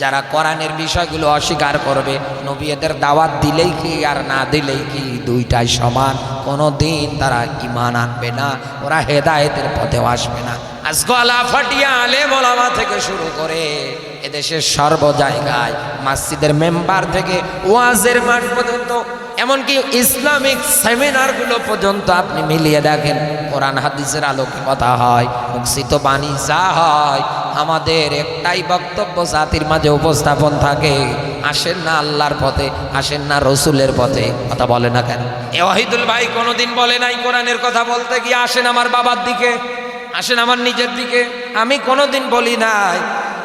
যারা কোরআনের বিষয়গুলো অস্বীকার করবে, নবী এদের দাওয়াত দিলেই কি আর না দিলেই কি দুইটাই সমান, কোনো দিন তারা ঈমান আনবে না, ওরা হেদায়েতের পথেও আসবে না। আজ গলা ফাটিয়া আলেম ওলামা থেকে শুরু করে এদেশের সর্ব জায়গায়, মসজিদের মেম্বার থেকে ওয়াজের মাঠ পর্যন্ত, এমনকি ইসলামিক সেমিনারগুলো পর্যন্ত আপনি মিলিয়ে দেখেন, কোরআন হাদিসের আলোকে কথা হয়, মুখস্থিত বাণী যা হয়, আমাদের একটাই বক্তব্য জাতির মাঝে উপস্থাপন থাকে, আসেন না আল্লাহর পথে, আসেন না রসুলের পথে, কথা বলে না কেন? এ ওয়াহিদুল ভাই কোনোদিন বলে নাই কোরআনের কথা বলতে গিয়ে আসেন আমার বাবার দিকে, আসেন আমার নিজের দিকে, আমি কোনোদিন বলি নাই।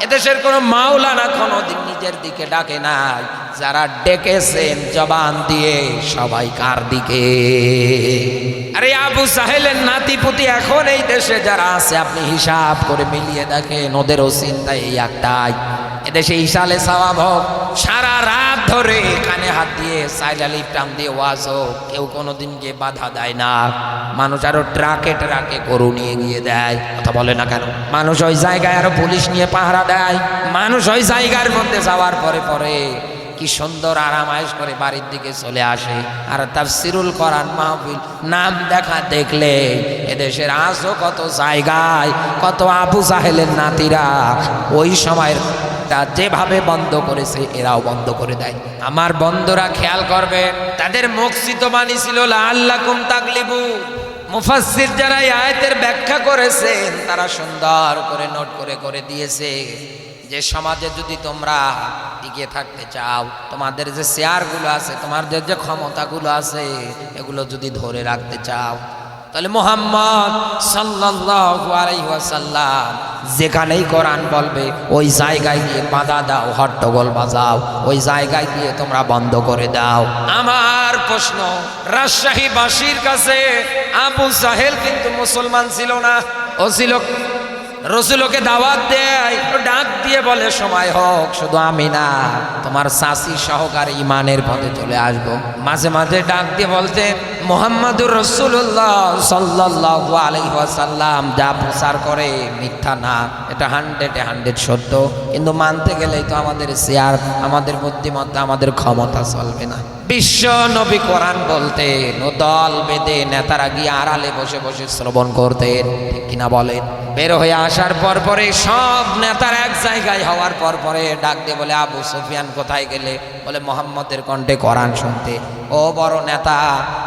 এদেশের কোনো মাওলানা কোনোদিন নিজের দিকে ডাকে নাই। যারা ডেকেছেন জবান দিয়ে সবাই কার দিকে? আরে আবু সাহেলের নাতিপুতি এখন এই দেশে যারা আছে আপনি হিসাব করে মিলিয়ে দেখেন, ওদেরও চিন্তা এই একটাই, এদেশে ইশালে সওয়াব হোক, সারা রাত ধরে কানে হাত দিয়ে সাইলালি টান দিয়ে ওয়াজ হোক, কেউ কোনোদিন গিয়ে বাধা দেয় না। মানুষ আরো ট্রাকে ট্রাকে গরু নিয়ে গিয়ে দেয়, কথা বলে না কেন? মানুষ ওই জায়গায় আরো পুলিশ নিয়ে পাহারা দেয়। মানুষ ওই জায়গার মধ্যে যাওয়ার পরে পরে কি সুন্দর আরাম আয়েশ করে বাড়ির দিকে চলে আসে। আর তাফসিরুল কোরআন মাহফিল নাম দেখা দেখলে এদেশের আজও কত জায়গায় কত আবু জাহেলের নাতিরা ওই সময়ের যেভাবে বন্ধ করেছে এরাও বন্ধ করে দেয়। আমার বন্ধুরা খেয়াল করবে, তাদের মকসিদ বাণী ছিল লাআল্লাকুম তাগলিবুন। মুফাসসির যারা এই আয়াতের ব্যাখ্যা করেছেন তারা সুন্দর করে নোট করে করে দিয়েছে যে সমাজে যদি তোমরা টিকে থাকতে চাও, তোমাদের যে শেয়ারগুলো আছে, তোমাদের যে ক্ষমতাগুলো আছে, এগুলো যদি ধরে রাখতে চাও, তাহলে মুহাম্মদ সাল্লাল্লাহু আলাইহি ওয়াসাল্লাম যেখানেই কোরআন বলবে ওই জায়গায় গিয়ে বাধা দাও, হট্টগোল বাজাও, ওই জায়গায় গিয়ে তোমরা বন্ধ করে দাও। আমার প্রশ্ন রাজশাহীবাসীর কাছে, আবু সাহেল কিন্তু মুসলমান ছিল না, ও ছিল রসুলকে দাওয়াত দেয়, ডাক দিয়ে বলে সময় হোক, শুধু আমি না তোমার চাচি সহকারে ইমানের পথে চলে আসবো। মাঝে মাঝে ডাক দিয়ে বলতে মুহাম্মাদুর রাসূলুল্লাহ সাল্লাল্লাহু আলাইহি ওয়াসাল্লাম যা প্রচার করে মিথ্যা না, এটা 100% সত্য, কিন্তু মানতে গেলেই তো আমাদের শেয়ার, আমাদের বুদ্ধিমত্তা, আমাদের ক্ষমতা চলবে না। বিশ্ব নবী কোরআন বলতেন, ও দল বেঁধে নেতারা গিয়ে আড়ালে বসে বসে শ্রবণ করতেন, ঠিক কিনা বলেন? বের হয়ে আসার পর পরে সব নেতার এক জায়গায় হওয়ার পর পরে ডাক দিয়ে বলে আবু সুফিয়ান কোথায় গেলে? বলে মুহাম্মদের কণ্ঠে কোরআন শুনতে। ও বড় নেতা,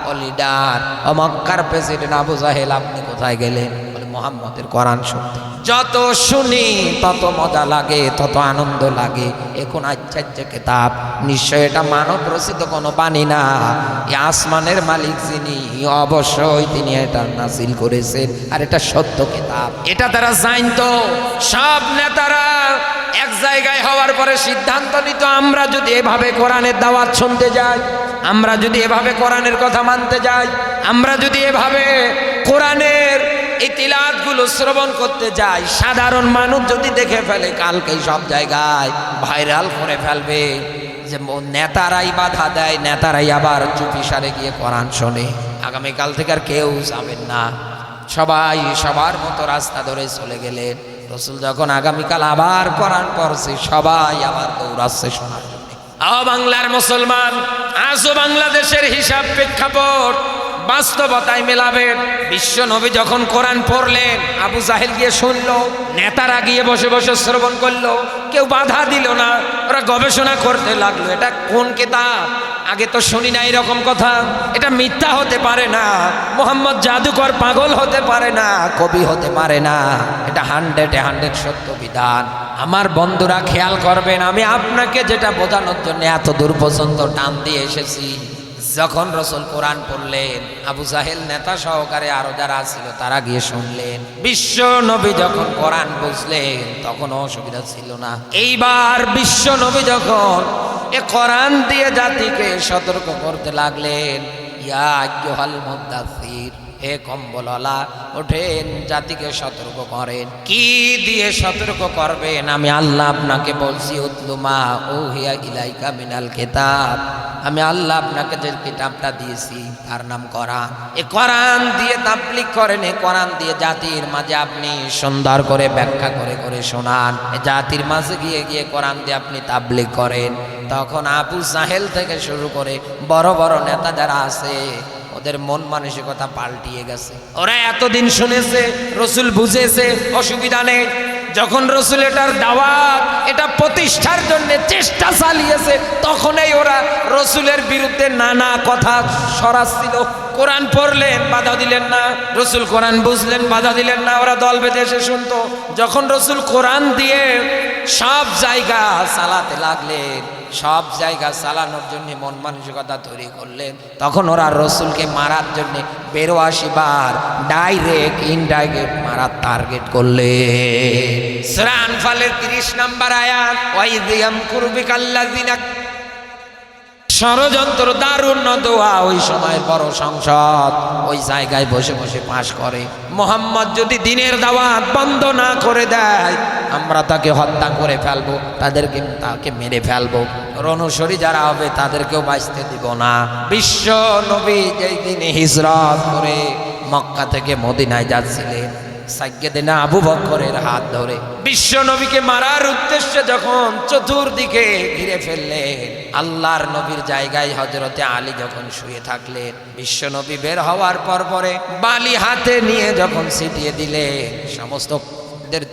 ও লিডার, ও মক্কার প্রেসিডেন্ট আবু জাহেল আপনি কোথায় গেলেন? বলে মুহাম্মদের কোরআন শুনতে। যত শুনি তত মজা লাগে, তত আনন্দ লাগে। এখন আচ্ছা কিতাব, নিশ্চয় এটা মানব রচিত কোনো বাণী না, এই আসমানের মালিক যিনি অবশ্যই তিনি এটা নাযিল করেছেন, আর এটা সত্য কিতাব। এটা তারা জানতো। সব নেতারা এক জায়গায় হওয়ার পরে সিদ্ধান্ত নিত, আমরা যদি এভাবে কোরআনের দাওয়াত শুনতে যাই, আমরা যদি এভাবে কোরআনের কথা মানতে যাই, আমরা যদি এভাবে কোরআনের এই তিলাওয়াতগুলো শ্রবণ করতে যাই, সাধারণ মানুষ যদি দেখে ফেলে, কালকেই সব জায়গায় ভাইরাল করে ফেলবে যে নেতারাই বাধা দেয়, নেতারাই আবার চুপিসারে গিয়ে কোরআন শোনে। আগামীকাল থেকে আর কেউ যাবেন না, সবাই সবার মতো রাস্তা ধরে চলে গেলেন। রসুল যখন আগামীকাল আবার কোরআন পড়ছে, সবাই আবার দৌড়াচ্ছে শোনার জন্য। বাংলার মুসলমান, আজও বাংলাদেশের হিসাব প্রেক্ষাপট বাস্তবতায় মেলাবেন। বিশ্ব নবী যখন কোরআন পড়লেন, আবু জাহেল গিয়ে শুনলো, নেতারা গিয়ে বসে বসে শ্রবণ করলো, কেউ বাধা দিল না, ওরা গবেষণা করতে লাগলো, এটা কোন কিতাব, আগে তো শুনি না এরকম কথা, এটা মিথ্যা হতে পারে না, মুহাম্মদ জাদুকর পাগল হতে পারে না, কবি হতে পারে না, এটা 100% সত্য বিধান। আমার বন্ধুরা খেয়াল করবেন, আমি আপনাকে যেটা বোঝানোর জন্য এত দূর পর্যন্ত টান দিয়ে এসেছি, যখন রসুল কোরআন পড়লেন, আবু জাহেল নেতা সহকারে আরো যারা ছিল তারা গিয়ে শুনলেন। বিশ্ব নবী যখন কোরআন বুঝলেন, তখন অসুবিধা ছিল না। এইবার বিশ্ব নবী যখন এ কোরআন দিয়ে জাতিকে সতর্ক করতে লাগলেন, ইয়া আইয়ুহাল মুদ্দাসসির, হে কম্বলওয়ালা ওঠেন, জাতিকে সতর্ক করেন। কি দিয়ে সতর্ক করবেন? আমি আল্লাহ আপনাকে বলছি, উতলুমা ওহিয়া ইলাইকা মিনাল কিতাব, আমি আল্লাহ আপনাকে যে কিতাবটা দিয়েছি তার নাম কোরআন। এই কোরআন দিয়ে তাবলীগ করেন, এই কোরআন দিয়ে জাতির মাঝে আপনি সুন্দর করে ব্যাখ্যা করে করে শোনান। জাতির মাঝে গিয়ে গিয়ে কোরআন দিয়ে আপনি তাবলীগ করেন। তখন আবু জাহেল থেকে শুরু করে বড় বড় নেতা যারা আছে ওদের মন মানসিকতা পাল্টিয়ে গেছে। ওরা এতদিন শুনেছে, রসুল বুঝেছে, অসুবিধা নেই। যখন রসুল এটার দাওয়াত, এটা প্রতিষ্ঠার জন্য চেষ্টা চালিয়েছে, তখনই ওরা রসুলের বিরুদ্ধে নানা কথা সরাচ্ছিল। কোরআন পড়লেন, বাধা দিলেন না। রসুল কোরআন বুঝলেন, বাধা দিলেন না। ওরা দল বেঁধে এসে শুনতো। যখন রসুল কোরআন দিয়ে সব জায়গা চালাতে লাগলেন, সব জায়গা চালানোর জন্য মন মানসিকতা তৈরি করলেন, তখন ওরা রসুলকে মারার জন্য 82 বার ডাইরেক্ট ইনডাইরেক্ট মারার টার্গেট করলেন। সূরা আনফালের 30 নম্বর আয়াত, ওয়াইয ইয়ামকুরু বিকাল্লাযিনা, ষড়যন্ত্র দারুণ দোয়া। ওই সময় বড় সংসদ ওই জায়গায় বসে বসে পাশ করে, মোহাম্মদ যদি দিনের দাওয়াত বন্ধ না করে দেয় আমরা তাকে হত্যা করে ফেলবো, তাকে মেরে ফেলবো। অনুসারী যারা হবে তাদেরকেও বাঁচতে দিব না। বিশ্ব নবী যেই দিনে হিজরত করে মক্কা থেকে মদিনায় যাচ্ছিলেন, সাইয়্যিদনা আবু বকরের হাত ধরে বিশ্ব নবীকে মারার উদ্দেশ্যে যখন চতুর্দিকে ঘিরে ফেললেন, আল্লাহর নবীর জায়গায় হযরতে আলী যখন শুয়ে থাকলেন, বিশ্ব নবী বের হওয়ার পরে বালি হাতে নিয়ে যখন ছিটিয়ে দিলেন, সমস্ত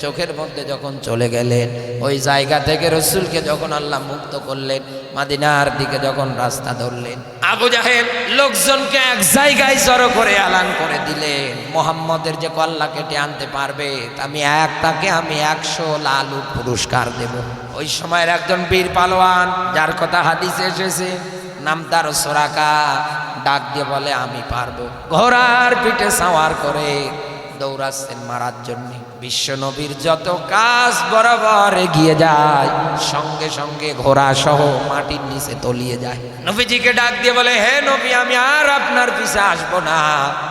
চোখের মধ্যে যখন চলে গেলেন, ওই জায়গা থেকে রসুলকে যখন আল্লাহ মুক্ত করলেন, মদিনার দিকে যখন রাস্তা ধরলেন, আবু জাহেল লোকজনকে এক জায়গায় জড়ো করে এলান করে দিলেন, মুহাম্মদের যে কল্লা কেটে আনতে পারবে আমি 100 লালু পুরস্কার দেব। ওই সময়ের একজন বীর পালোয়ান, যার কথা হাদিসে এসেছে, নাম তার সুরাকা, ডাক দিয়ে বলে আমি পারবো। ঘোড়ার পিঠে সাওয়ার করে দৌড়াচ্ছেন মারার জন্য। বিশ্ব নবীর যত কাজ বরাবর এগিয়ে যায়, সঙ্গে সঙ্গে ঘোড়া সহ মাটির নিচে তলিয়ে যায়। নবীজিকে ডাক দিয়ে বলে, হে নবী, আমি আর আপনার পিছে আসবো না,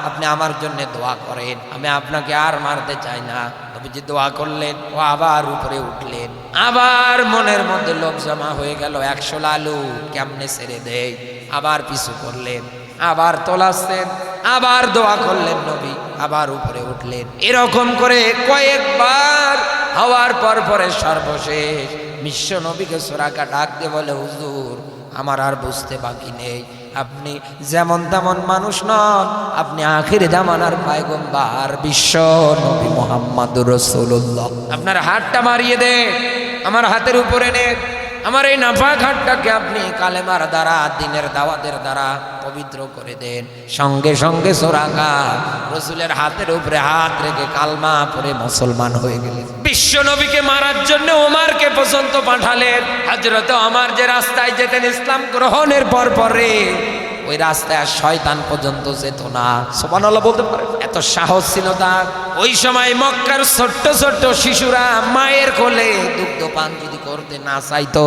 আপনি আমার জন্য দোয়া করেন, আমি আপনাকে আর মারতে চাই না। নবীজি দোয়া করলেন, ও আবার উপরে উঠলেন। আবার মনের মধ্যে লোভ জমা হয়ে গেল, 100 লালু কেমনে ছেড়ে দেয়। আবার পিছু করলেন, আবার তোলাচ্ছেন, আবার দোয়া করলেন নবী, আবার উপরে উঠলেন। এরকম করে কয়েকবার হওয়ার পরে সর্বশেষ বিশ্ব নবীকে সুরাকা ডাক দিয়ে বলে, হুজুর আমার আর বুঝতে বাকি নেই, আপনি যেমন তেমন মানুষ নন, আপনি আখির জামানার পয়গম্বর বিশ্ব নবী মুহাম্মদুর রাসূলুল্লাহ। আপনার হাতটা মারিয়ে দে, আমার হাতের উপরে নে, আমার এই নাপাক হাতটাকে আপনি কালেমার দ্বারা, দ্বীনের দাওয়াতের দ্বারা পবিত্র করে দেন। সঙ্গে সঙ্গে সুরাকা রাসূলের হাতের উপরে হাত রেখে কালমা পড়ে মুসলমান হয়ে গেলেন। বিশ্ব নবীকে মারার জন্য ওমরকে পর্যন্ত পাঠালেন। হযরত ওমর যে রাস্তায় যেতেন ইসলাম গ্রহণের পরে, ওই রাস্তায় শয়তান পর্যন্ত যেত না। সুবহানাল্লাহ বলতে পারে, এত সাহস ছিল তার। ওই সময় মক্কার ছোট্ট ছোট্ট শিশুরা মায়ের কোলে দুগ্ধ পান যদি করতে না চাইতো,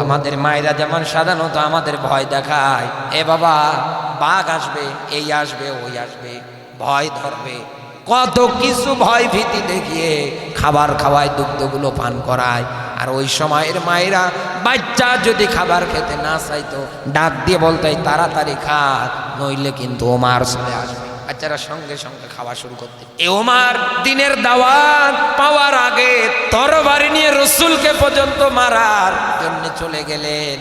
আমাদের মায়েরা যেমন সাধারণত আমাদের ভয় দেখায়, এ বাবা বাঘ আসবে, এই আসবে, ওই আসবে, ভয় ধরবে, কত কিছু ভয় ভীতি দেখিয়ে খাবার খাওয়ায়, দুগ্ধগুলো পান করায়। আর ওই সময়ের মায়েরা বাচ্চা যদি খাবার খেতে না চাইতো, ডাক দিয়ে বলতে, তাড়াতাড়ি খা, নইলে কিন্তু ওমর চলে আসবে। বাচ্চারা সঙ্গে সঙ্গে খাওয়া শুরু করতে। ওমর দিনের দাওয়াত পাওয়ার আগে তরবারি নিয়ে রসুলকে পর্যন্ত মারার জন্য চলে গেলেন।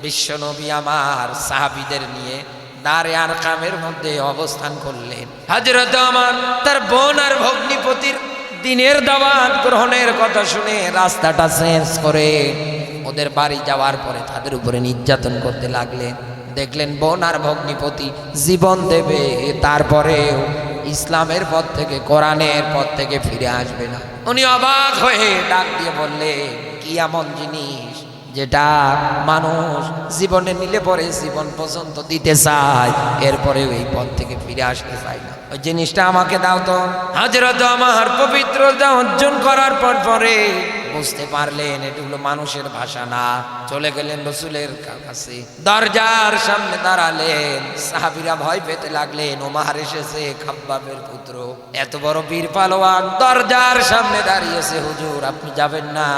বিশ্ব নবী আমার সাহাবীদের নিয়ে দারে আরকামের মধ্যে অবস্থান করলেন। হযরত ওমর তার বোন আর ভগ্নিপতির দিনের দাওয়াত গ্রহণের কথা শুনে রাস্তাটা চেঞ্জ করে ওদের বাড়ি যাওয়ার পরে তাদের উপরে নির্যাতন করতে লাগলেন। দেখলেন বোন আর ভগ্নিপতি জীবন দেবে, তারপরেও ইসলামের পথ থেকে, কোরআনের পথ থেকে ফিরে আসবে না। উনি অবাক হয়ে ডাক দিয়ে বললেন, কি এমন জিনিস যেটা মানুষ জীবনে নিলে পরে জীবন পর্যন্ত দিতে চায়, এরপরে এই পথ থেকে ফিরে আসতে চায় না, ওই জিনিসটা আমাকে দাও তো। হযরত ওমর পবিত্রতা অর্জন করার পরে বুঝতে পারলেন এটা হলো মানুষের ভাষা না। চলে গেলেন রসুলের কাছে, দরজার সামনে দাঁড়ালেন। সাহাবীরা ভয় পেতে লাগলেন, ওমর এসেছে, খাব্বাবের পুত্র, এত বড় বীর পালোয়ান দরজার সামনে দাঁড়িয়েছে, হুজুর আপনি যাবেন না?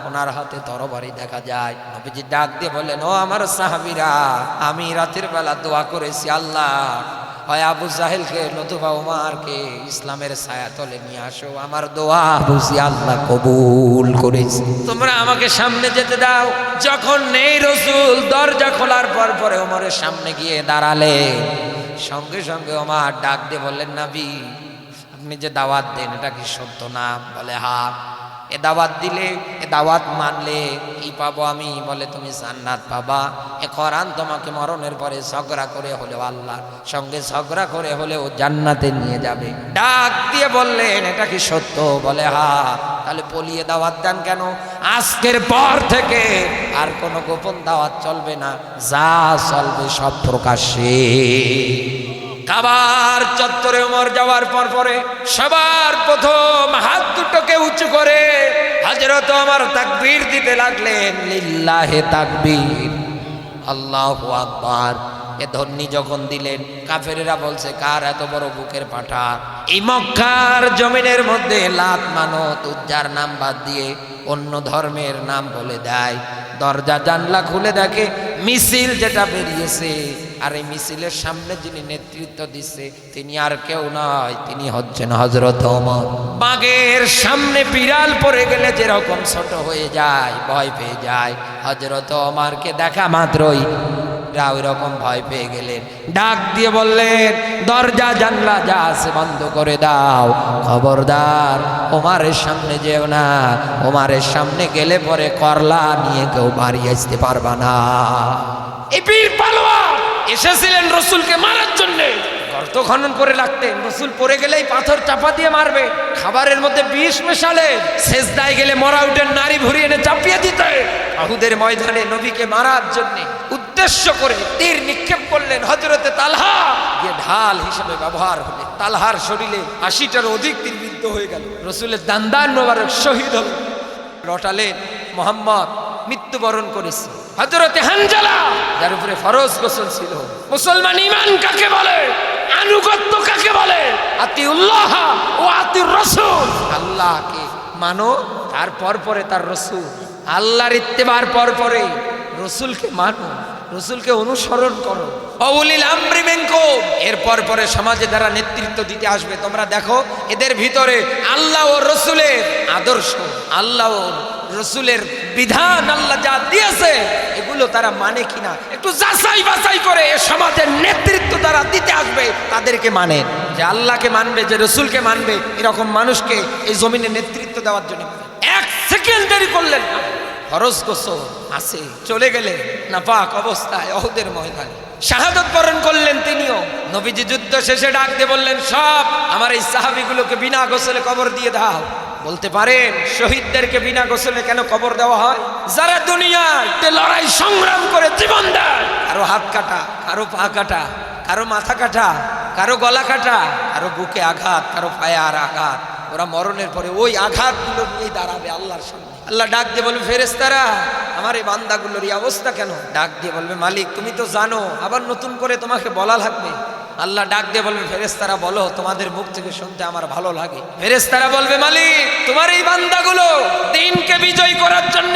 ওনার হাতে তরবারি দেখা যায়। নবীজি ডাক দিয়ে বললেন, ও আমার সাহাবীরা, আমি রাতের বেলা দোয়া করেছি, আল্লাহ হয় আবু জাহেলকে নতুবা ওমরকে ইসলামের ছায়াতলে নিয়ে আসো। আমার দোয়া বুঝি আল্লাহ কবুল করেছে, তোমরা আমাকে সামনে যেতে দাও। যখন নেই রসুল, দরজা খোলার পরে ওমরের সামনে গিয়ে দাঁড়ালেন। সঙ্গে সঙ্গে ওমর ডাক দিয়ে বললেন, নবী আপনি যে দাওয়াত দেন এটা কি সত্য না? বলে হ্যাঁ। এ দাওয়াত দিলে, এ দাওয়াত মানলে কি পাবো আমি? বলে তুমি জান্নাত পাবা। এ কোরআন তোমাকে মরণের পরে ঝগড়া করে হলেও আল্লাহর সঙ্গে ঝগড়া করে হলেও জান্নাতে নিয়ে যাবে। ডাক দিয়ে বললেন, এটা কি সত্য? বলে হ্যাঁ। তাহলে পলিয়ে দাওয়াত দেন কেন? আজকের পর থেকে আর কোনো গোপন দাওয়াত চলবে না, যা চলবে সব প্রকাশ্যে। কাবার চত্বরে ওমর যাওয়ার পরে সবার প্রথম হাত দুটোকে উঁচু করে হযরত ওমর তাকবীর দিতে লাগলেন, লিল্লাহে তাকবীর, আল্লাহু আকবার। এ ধ্বনি যখন দিলেন, কাফেরেরা বলছে, কার এত বড় বুকের পাঠা? এই মক্কার জমিনের মধ্যে লাত মানত উজ্জার নাম বাদ দিয়ে অন্য ধর্মের নাম বলে দেয়। দরজা জানলা খুলে দেখে মিছিল যেটা বেরিয়েছে, আর এই মিছিলের সামনে যিনি নেতৃত্ব দিচ্ছে তিনি আর কেউ নয়, তিনি হচ্ছেন হযরত ওমর। বাঘের সামনে বিড়াল পড়ে গেলে যেরকম ছোট হয়ে যায়, ভয় পেয়ে যায়, হযরত ওমরকে দেখা মাত্রই ওই রকম ভয় পেয়ে গেলেন। ডাক দিয়ে বললেন, দরজা জানলা যা আছে বন্ধ করে দাও, খবরদার ওমরের সামনে যেও না। ওমরের সামনে গেলে পরে করলা নিয়ে কেউ বাড়ি আসতে পারবা না। এই বীর পালোয়ান এসেছিলেন রসুলকে মারার জন্য, গর্ত খনন করে রাখতেন, রসুল পড়ে গেলেই পাথর চাপা দিয়ে মারবে, খাবারের মধ্যে বিষ মেশালে, সেজদায় গেলে মরা উটের নারী ভুড়ি এনে চাপিয়ে দিতে। উহুদের ময়দানে নবীকে মারার জন্য উদ্দেশ্য করে তীর নিক্ষেপ করলেন হযরতে তালহা, যে ঢাল হিসেবে ব্যবহার হলে তালহার শরীরে ৮০টার অধিক তীর বিদ্ধ হয়ে গেল। রসুলের দান্দান মোবারক শহীদ হল। রটালেন মুহাম্মদ মৃত্যুবরণ করেছে। হযরতে হানজালা, যার উপরে ফরজ গোসল ছিল। মুসলমান ঈমান কাকে বলে? আনুগত্য কাকে বলে? আতিউল্লাহ ও আতিউর রাসূল, আল্লাহকে মানো, তারপর পরে তার রসুল। আল্লাহর ইত্তেবার পরে রসুলকে মানো, রসুলকে অনুসরণ করো। অউলিল আমরি মিনকুম, এরপর পরে সমাজে যারা নেতৃত্ব দিতে আসবে, তোমরা দেখো এদের ভিতরে আল্লাহ ও রসুলের আদর্শ, আল্লাহ ও রসুলের বিধান, আল্লাহ যা দিয়েছে এগুলো তারা মানে কিনা একটু যাচাই বাছাই করে এ সমাজের নেতৃত্ব তারা দিতে আসবে তাদেরকে মানেন। যে আল্লাহকে মানবে, যে রসুলকে মানবে, এরকম মানুষকে এই জমিনে নেতৃত্ব দেওয়ার জন্য এক সেকেন্ড দেরি করলেন না। ফরজ গোসল আছে, চলে গেলে নাপাক অবস্থায় উহুদের ময়দানে শাহাদত বরণ করলেন তিনিও। নবীজি যুদ্ধ শেষে ডাক দিয়ে বললেন, সব আমার এই সাহাবীগুলোকে বিনা গোসলে কবর দিয়ে দাও। বলতে পারেন শহীদদেরকে বিনা গোসলে কেন কবর দেওয়া হয়? যারা দুনিয়ায় লড়াই সংগ্রাম করে জীবন দেয়, কারো হাত কাটা, কারো পা কাটা, কারো মাথা কাটা, কারো গলা কাটা, কারো বুকে আঘাত, কারো পায়ে আর আঘাত, ওরা মরণের পরে ওই আঘাতগুলো নিয়ে দাঁড়াবে আল্লাহর সামনে। আল্লাহ ডাক দিয়ে বলবে, ফেরেশতারা আমার এই বান্দাগুলোর এই অবস্থা কেন? ডাক দিয়ে বলবে, মালিক তুমি তো জানো, আবার নতুন করে তোমাকে বলা লাগবে। আল্লাহ ডাক দিয়ে বলবে, ফেরেশতারা বলো, তোমাদের মুখ থেকে শুনতে আমার ভালো লাগে। ফেরেশতারা বলবে, মালিক তোমার এই বান্দাগুলো দিনকে বিজয় করার জন্য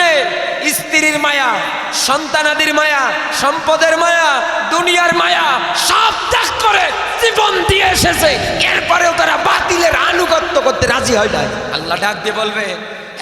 স্ত্রীর মায়া, সন্তানাদির মায়া, সম্পদের মায়া, দুনিয়ার মায়া সব ত্যাগ করে জীবন দিয়ে এসেছে, এরপরেও তারা বাতিলের আনুগত্য করতে রাজি হয় না। আল্লাহ ডাক দিয়ে বলবে,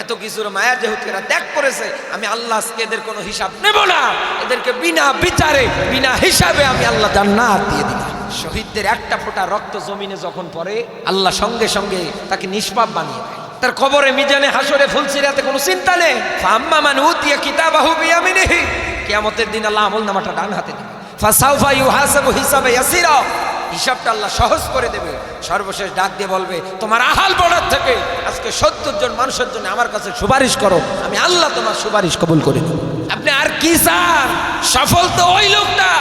এত কিছুর মায়া যেহেতু এরা ত্যাগ করেছে, আমি আল্লাহ আজকে এদের কোনো হিসাব নেব না, এদেরকে বিনা বিচারে বিনা হিসাবে আমি আল্লাহ জান্নাত দিয়ে দিলাম। শহীদদের একটা ফোঁটা রক্ত জমিনে যখন পড়ে, আল্লাহ সঙ্গে সঙ্গে তাকে নিষ্পাপ বানিয়ে দেয়। তার কবরে, মিজানে, হাসরে, ফুলসিরাতে কোনো চিন্তা নেই। ফাম্মা মান উতিয়া কিতাবাহু বিয়ামিনিহি, কিয়ামতের দিন আল্লাহ আমলনামাটা ডান হাতে দেবে। ফাসাউফা ইউহাসাবু হিসাবে ইয়াসিরা, হিসাবটা আল্লাহ সহজ করে দেবে। সর্বশেষ ডাক দিয়ে বলবে, তোমার আহাল বর্ডার থেকে আজকে ৭০ জন মানুষের জন্য আমার কাছে সুপারিশ করো, আমি আল্লাহ তোমার সুপারিশ কবুল করে নেব। আপনি আর কি চান? সফল তো ওই লোকটা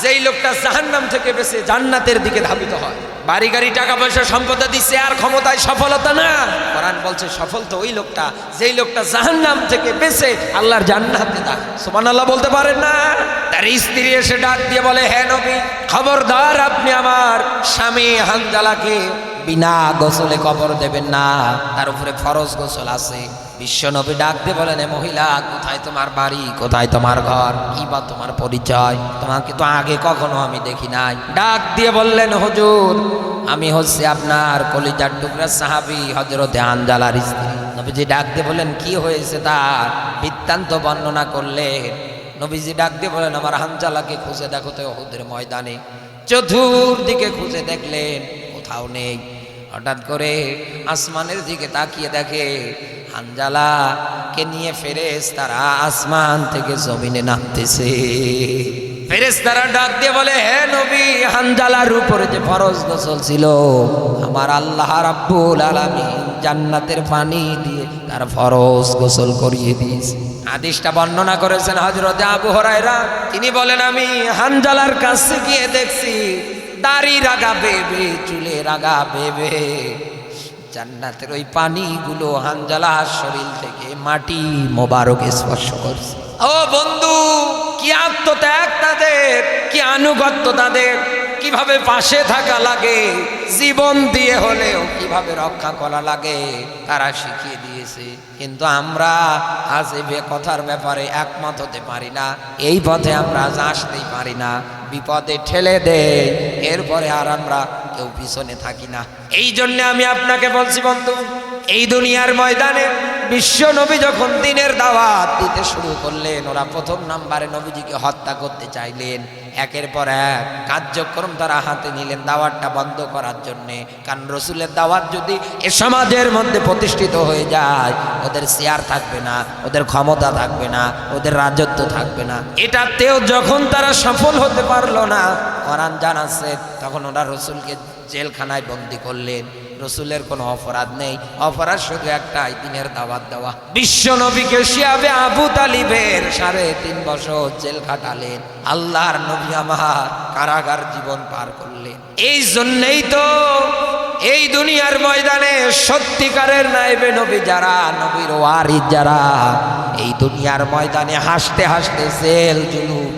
যেই লোকটা জাহান্নাম থেকে বেঁচে জান্নাতের দিকে ধাবিত হয়। বাড়ি গাড়ি টাকা পয়সা সম্পদ দিচ্ছে আর ক্ষমতায় সফলতা না, কোরআন বলছে সফল তো ওই লোকটা যেই লোকটা জাহান্নাম থেকে বেঁচে আল্লাহর জান্নাতে যায়। সুবহানাল্লাহ বলতে পারেন না? তার স্ত্রী এসে ডাক দিয়ে বলে, হে নবী, খবরদার আপনি আমার স্বামী হানজালাকে বিনা গোসলে কবর দেবেন না, তার উপরে ফরজ গোসল আছে। বিশ্ব নবী ডাক দিয়ে বলেন, এ মহিলা, কোথায় তোমার বাড়ি, কোথায় তোমার ঘর, কি বা তোমার পরিচয়? তোমাকে তো আগে কখনো আমি দেখি নাই। ডাক দিয়ে বললেন, হুজুর, আমি হচ্ছে আপনার কলিজার টুকরা সাহাবী হযরতে হানজালার স্ত্রী। নবীজি ডাক দিয়ে বলেন, কি হয়েছে? তার বৃত্তান্ত বর্ণনা করলেন। নবীজি ডাক দিয়ে বলেন, আমার হানজালাকে খুঁজে দেখো তো উহুদের ময়দানে। চতুর্দিকে খুঁজে দেখলেন, কোথাও নেই। হঠাৎ করে আসমানের দিকে তাকিয়ে দেখে হানজালাকে নিয়ে ফেরেশতারা আসমান থেকে জমিনে নামতেছে। ফেরেশতারা ডাক দিয়ে বলে, হে নবী, হানজালার উপরে যে ফরজ গোসল ছিল আমার আল্লাহ রাব্বুল আলামিন জান্নাতের পানি দিয়ে তার ফরজ গোসল করিয়ে দিয়েছে। হাদিসটা বর্ণনা করেছেন হযরতে আবু হুরায়রা। তিনি বলেন, আমি হানজালার কাছে গিয়ে দেখছি দাড়ি রাগা বেবে, চুলে রাগা বেবে, জান্নাতের ওই পানিগুলো হানজালার শরীর থেকে মাটি মোবারক স্পর্শ করছে। ও বন্ধু, কি আত্মত্যাগ তাদের, কি আনুগত্য তাদের, কিভাবে পাশে থাকা লাগে, জীবন দিয়ে হলেও কিভাবে রক্ষা করা লাগে তারা শিখিয়ে দিয়েছে। কিন্তু আমরা আজ এই কথার ব্যাপারে একমত হতে পারি না, এই পথে আমরা আজ আসতেই পারি না, বিপদে ঠেলে দেয়, এরপরে আর আমরা কেউ পিছনে থাকি না। এই জন্য আমি আপনাকে বলছি বন্ধু, এই দুনিয়ার ময়দানে বিশ্ব নবী যখন দিনের দাওয়াত দিতে শুরু করলেন, ওরা প্রথম নাম্বারে নবীজিকে হত্যা করতে চাইলেন। একের পর এক কার্যক্রম তারা হাতে নিলেন দাওয়াতটা বন্ধ করার জন্যে। কারণ রসুলের দাওয়াত যদি এ সমাজের মধ্যে প্রতিষ্ঠিত হয়ে যায়, ওদের শেয়ার থাকবে না, ওদের ক্ষমতা থাকবে না, ওদের রাজত্ব থাকবে না। এটাতেও যখন তারা সফল হতে পারলো না, কোরআন জানাচ্ছে, তখন ওরা রসুলকে জেলখানায় বন্দি করলেন। রসুলের কোনো অপরাধ নেই, অপরাধ শুধু একটাই, দিনের দাওয়াত দেওয়া। বিশ্ব নবীকে শিয়াবে আবু তালিবের 3.5 বছর জেল খাটালেন। আল্লাহর নবী আমার কারাগার জীবন পার করলেন। এই জন্যই তো এই দুনিয়ার ময়দানে সত্যিকারের নায়েবে নবী যারা, নবীর ওয়ারিস যারা, এই দুনিয়ার ময়দানে হাসতে হাসতে জেল জুলুম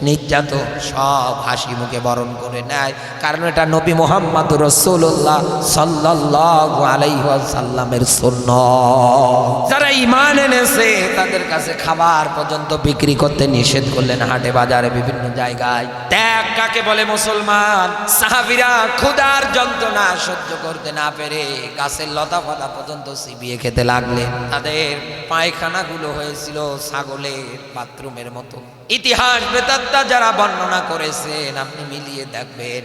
নির্যাতন সব হাসি মুখে বরণ করে নেয়। কারণ এটা নবী মুহাম্মদুর রাসূলুল্লাহ সাল্লাল্লাহু আলাইহি ওয়াসাল্লামের সুন্নাত। যারা ঈমান এনেছে তাদের কাছে খাবার পর্যন্ত বিক্রি করতে নিষেধ করলেন হাটে বাজারে বিভিন্ন জায়গায়। ত্যাগ কাকে বলে মুসলমান? সাহাবীরা ক্ষুধার যন্ত্রণা সহ্য করতে না পেরে গাছের লতা পাতা পর্যন্ত চিবিয়ে খেতে লাগলেন। তাদের পায়খানাগুলো হয়েছিল ছাগলের বাথরুমের মতো। ইতিহাস বেতাত্তা যারা বর্ণনা করেছেন আপনি মিলিয়ে দেখবেন,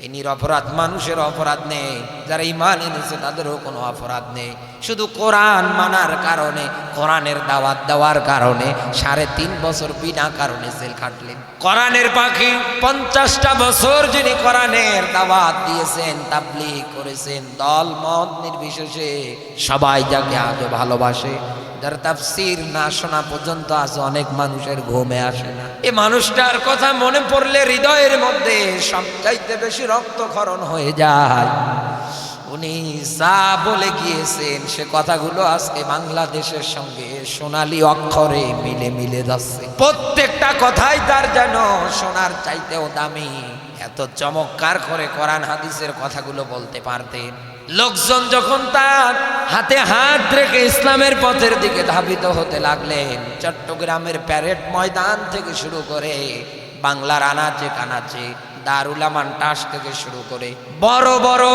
এ নিরপরাধ মানুষের অপরাধ নেই, যারা ঈমান এনেছে তাদেরও কোনো অপরাধ নেই। শুধু কোরআন মানার কারণে, কোরআনের দাওয়াত দেওয়ার কারণে 3.5 বছর বিনা কারণে জেল খাটলেন। কোরআনের পাখি 50টা বছর যিনি কোরআনের দাওয়াত দিয়েছেন, তাবলীগ করেছেন, দল মত নির্বিশেষে সবাই যাকে আজও ভালোবাসে, যার তাফসীর না শোনা পর্যন্ত আজ অনেক মানুষের ঘুমে আসে না। এই মানুষটার কথা মনে পড়লে হৃদয়ের মধ্যে সবচাইতে বেশি রক্তক্ষরণ হয়ে যায়। উনি যা বলে গিয়েছেন সে কথাগুলো আজকে বাংলাদেশের সঙ্গে সোনালী অক্ষরে মিলে মিলে যাচ্ছে। প্রত্যেকটা কথাই তার যেন সোনার চাইতেও দামি। এত চমৎকার করে কোরআন হাদিসের কথাগুলো বলতে পারতেন। লোকজন যখন তার হাতে হাত রেখে ইসলামের পথের দিকে ধাবিত হতে লাগলেন, চট্টগ্রামের প্যারেড ময়দান থেকে শুরু করে বাংলার আনাচে কানাচে, দারুল আমান টাস থেকে শুরু করে বড় বড়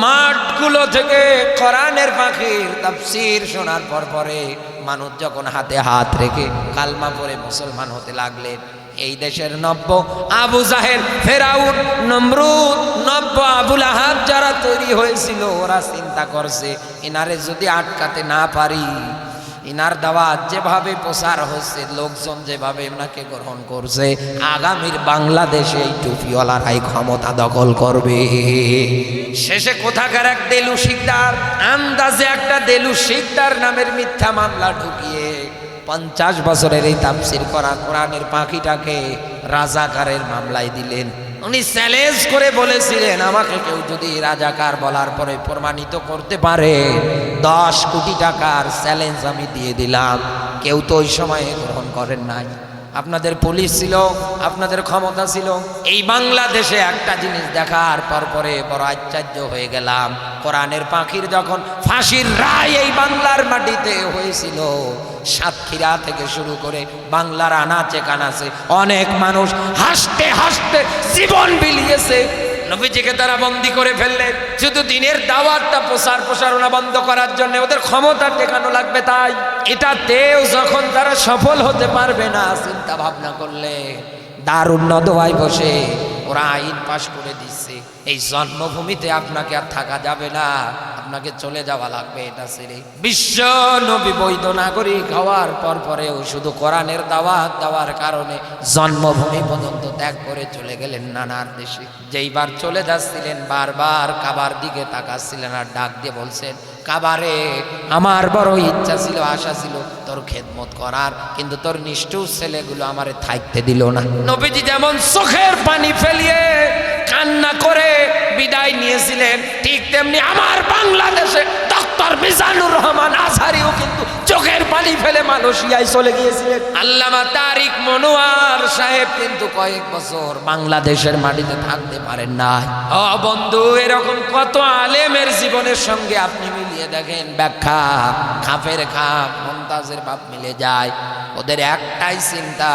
মাঠগুলো থেকে কোরআনের পাখির তাফসীর শোনার পরে মানুষ যখন হাতে হাত রেখে কালমা পড়ে মুসলমান হতে লাগলেন, এই দেশের নব্য আবু জাহেল, ফেরাউন, নমরুদ, নব্য আবুল আহাব যারা তৈরি হয়েছিল, ওরা চিন্তা করছে ইনারে যদি আটকাতে না পারি, ইনার দাওয়াত যেভাবে প্রচার হচ্ছে, লোকজন যেভাবে ওনাকে গ্রহণ করছে, আগামীর বাংলাদেশে এই টুপিওয়ালারাই ক্ষমতা দখল করবে। শেষে কোথাকার এক দেলু শিকদার, আন্দাজে একটা দেলু শিকদার নামের মিথ্যা মামলা ঢুকিয়ে 50 বছরের এই তাফসীর করা কোরআনের পাখিটাকে রাজাকারের মামলায় দিলেন। উনি চ্যালেঞ্জ করে বলেছিলেন, আমাকে কেউ যদি রাজাকার বলার পরে প্রমাণিত করতে পারে 10 কোটি টাকার চ্যালেঞ্জ আমি দিয়ে দিলাম। কেউ তো ওই সময়ে গ্রহণ করেন নাই। আপনাদের পুলিশ ছিল, আপনাদের ক্ষমতা ছিল। এই বাংলাদেশে একটা জিনিস দেখার পরে বড় আশ্চর্য হয়ে গেলাম। কোরআনের পাখির যখন ফাঁসির রায় এই বাংলার মাটিতে হয়েছিল, সাতক্ষীরা থেকে শুরু করে বাংলার আনাচে কানাচে অনেক মানুষ হাসতে হাসতে জীবন বিলিয়েছে। নবীজিকে তারা বন্দী করে ফেললেন শুধু দিনের দাওয়াতটা প্রসারণা বন্ধ করার জন্য। ওদের ক্ষমতা টেকানো লাগবে তাই। এটাতেও যখন তারা সফল হতে পারবে না, চিন্তা ভাবনা করলে দারুণ নদওয়ায় বসে ওরা আইন পাশ করে দিচ্ছে, এই জন্মভূমিতে আপনাকে আর থাকা যাবে না, আপনাকে চলে যাওয়া লাগবে এটা ছেড়ে। বিশ্ব নবী বৈধ নাগরিক হওয়ার পরেও শুধু কোরআনের দাওয়াত দেওয়ার কারণে জন্মভূমি পর্যন্ত ত্যাগ করে চলে গেলেন নানার দেশে। যেইবার চলে যাচ্ছিলেন বারবার কাবার দিকে তাকাচ্ছিলেন আর ডাক দিয়ে বলছেন, কাবারে আমার বড় ইচ্ছা ছিল, আশা ছিল তোর খেদমত করার, কিন্তু তোর নিষ্ঠুর ছেলেগুলো আমারে থাকতে দিল না। নবীজি যেমন চোখের পানি ফেলিয়ে কান্না করে বিদায় নিয়েছিলেন, ঠিক তেমনি আমার বাংলাদেশে ডক্টর মিজানুর রহমান আজহারিও কিন্তু চোখের পানি ফেলে মালয়েশিয়ায় চলে গিয়েছিলেন। আল্লামা তারিক মনোয়ার সাহেব কিন্তু কয়েক বছর বাংলাদেশের মাটিতে থাকতে পারেন না। ও বন্ধু, এরকম কত আলেমের জীবনের সঙ্গে আপনি মিলিয়ে দেখেন, ব্যাখ্যা খাপের খাপ মমতাজের বাপ মিলে যায়। ওদের একটাই চিন্তা,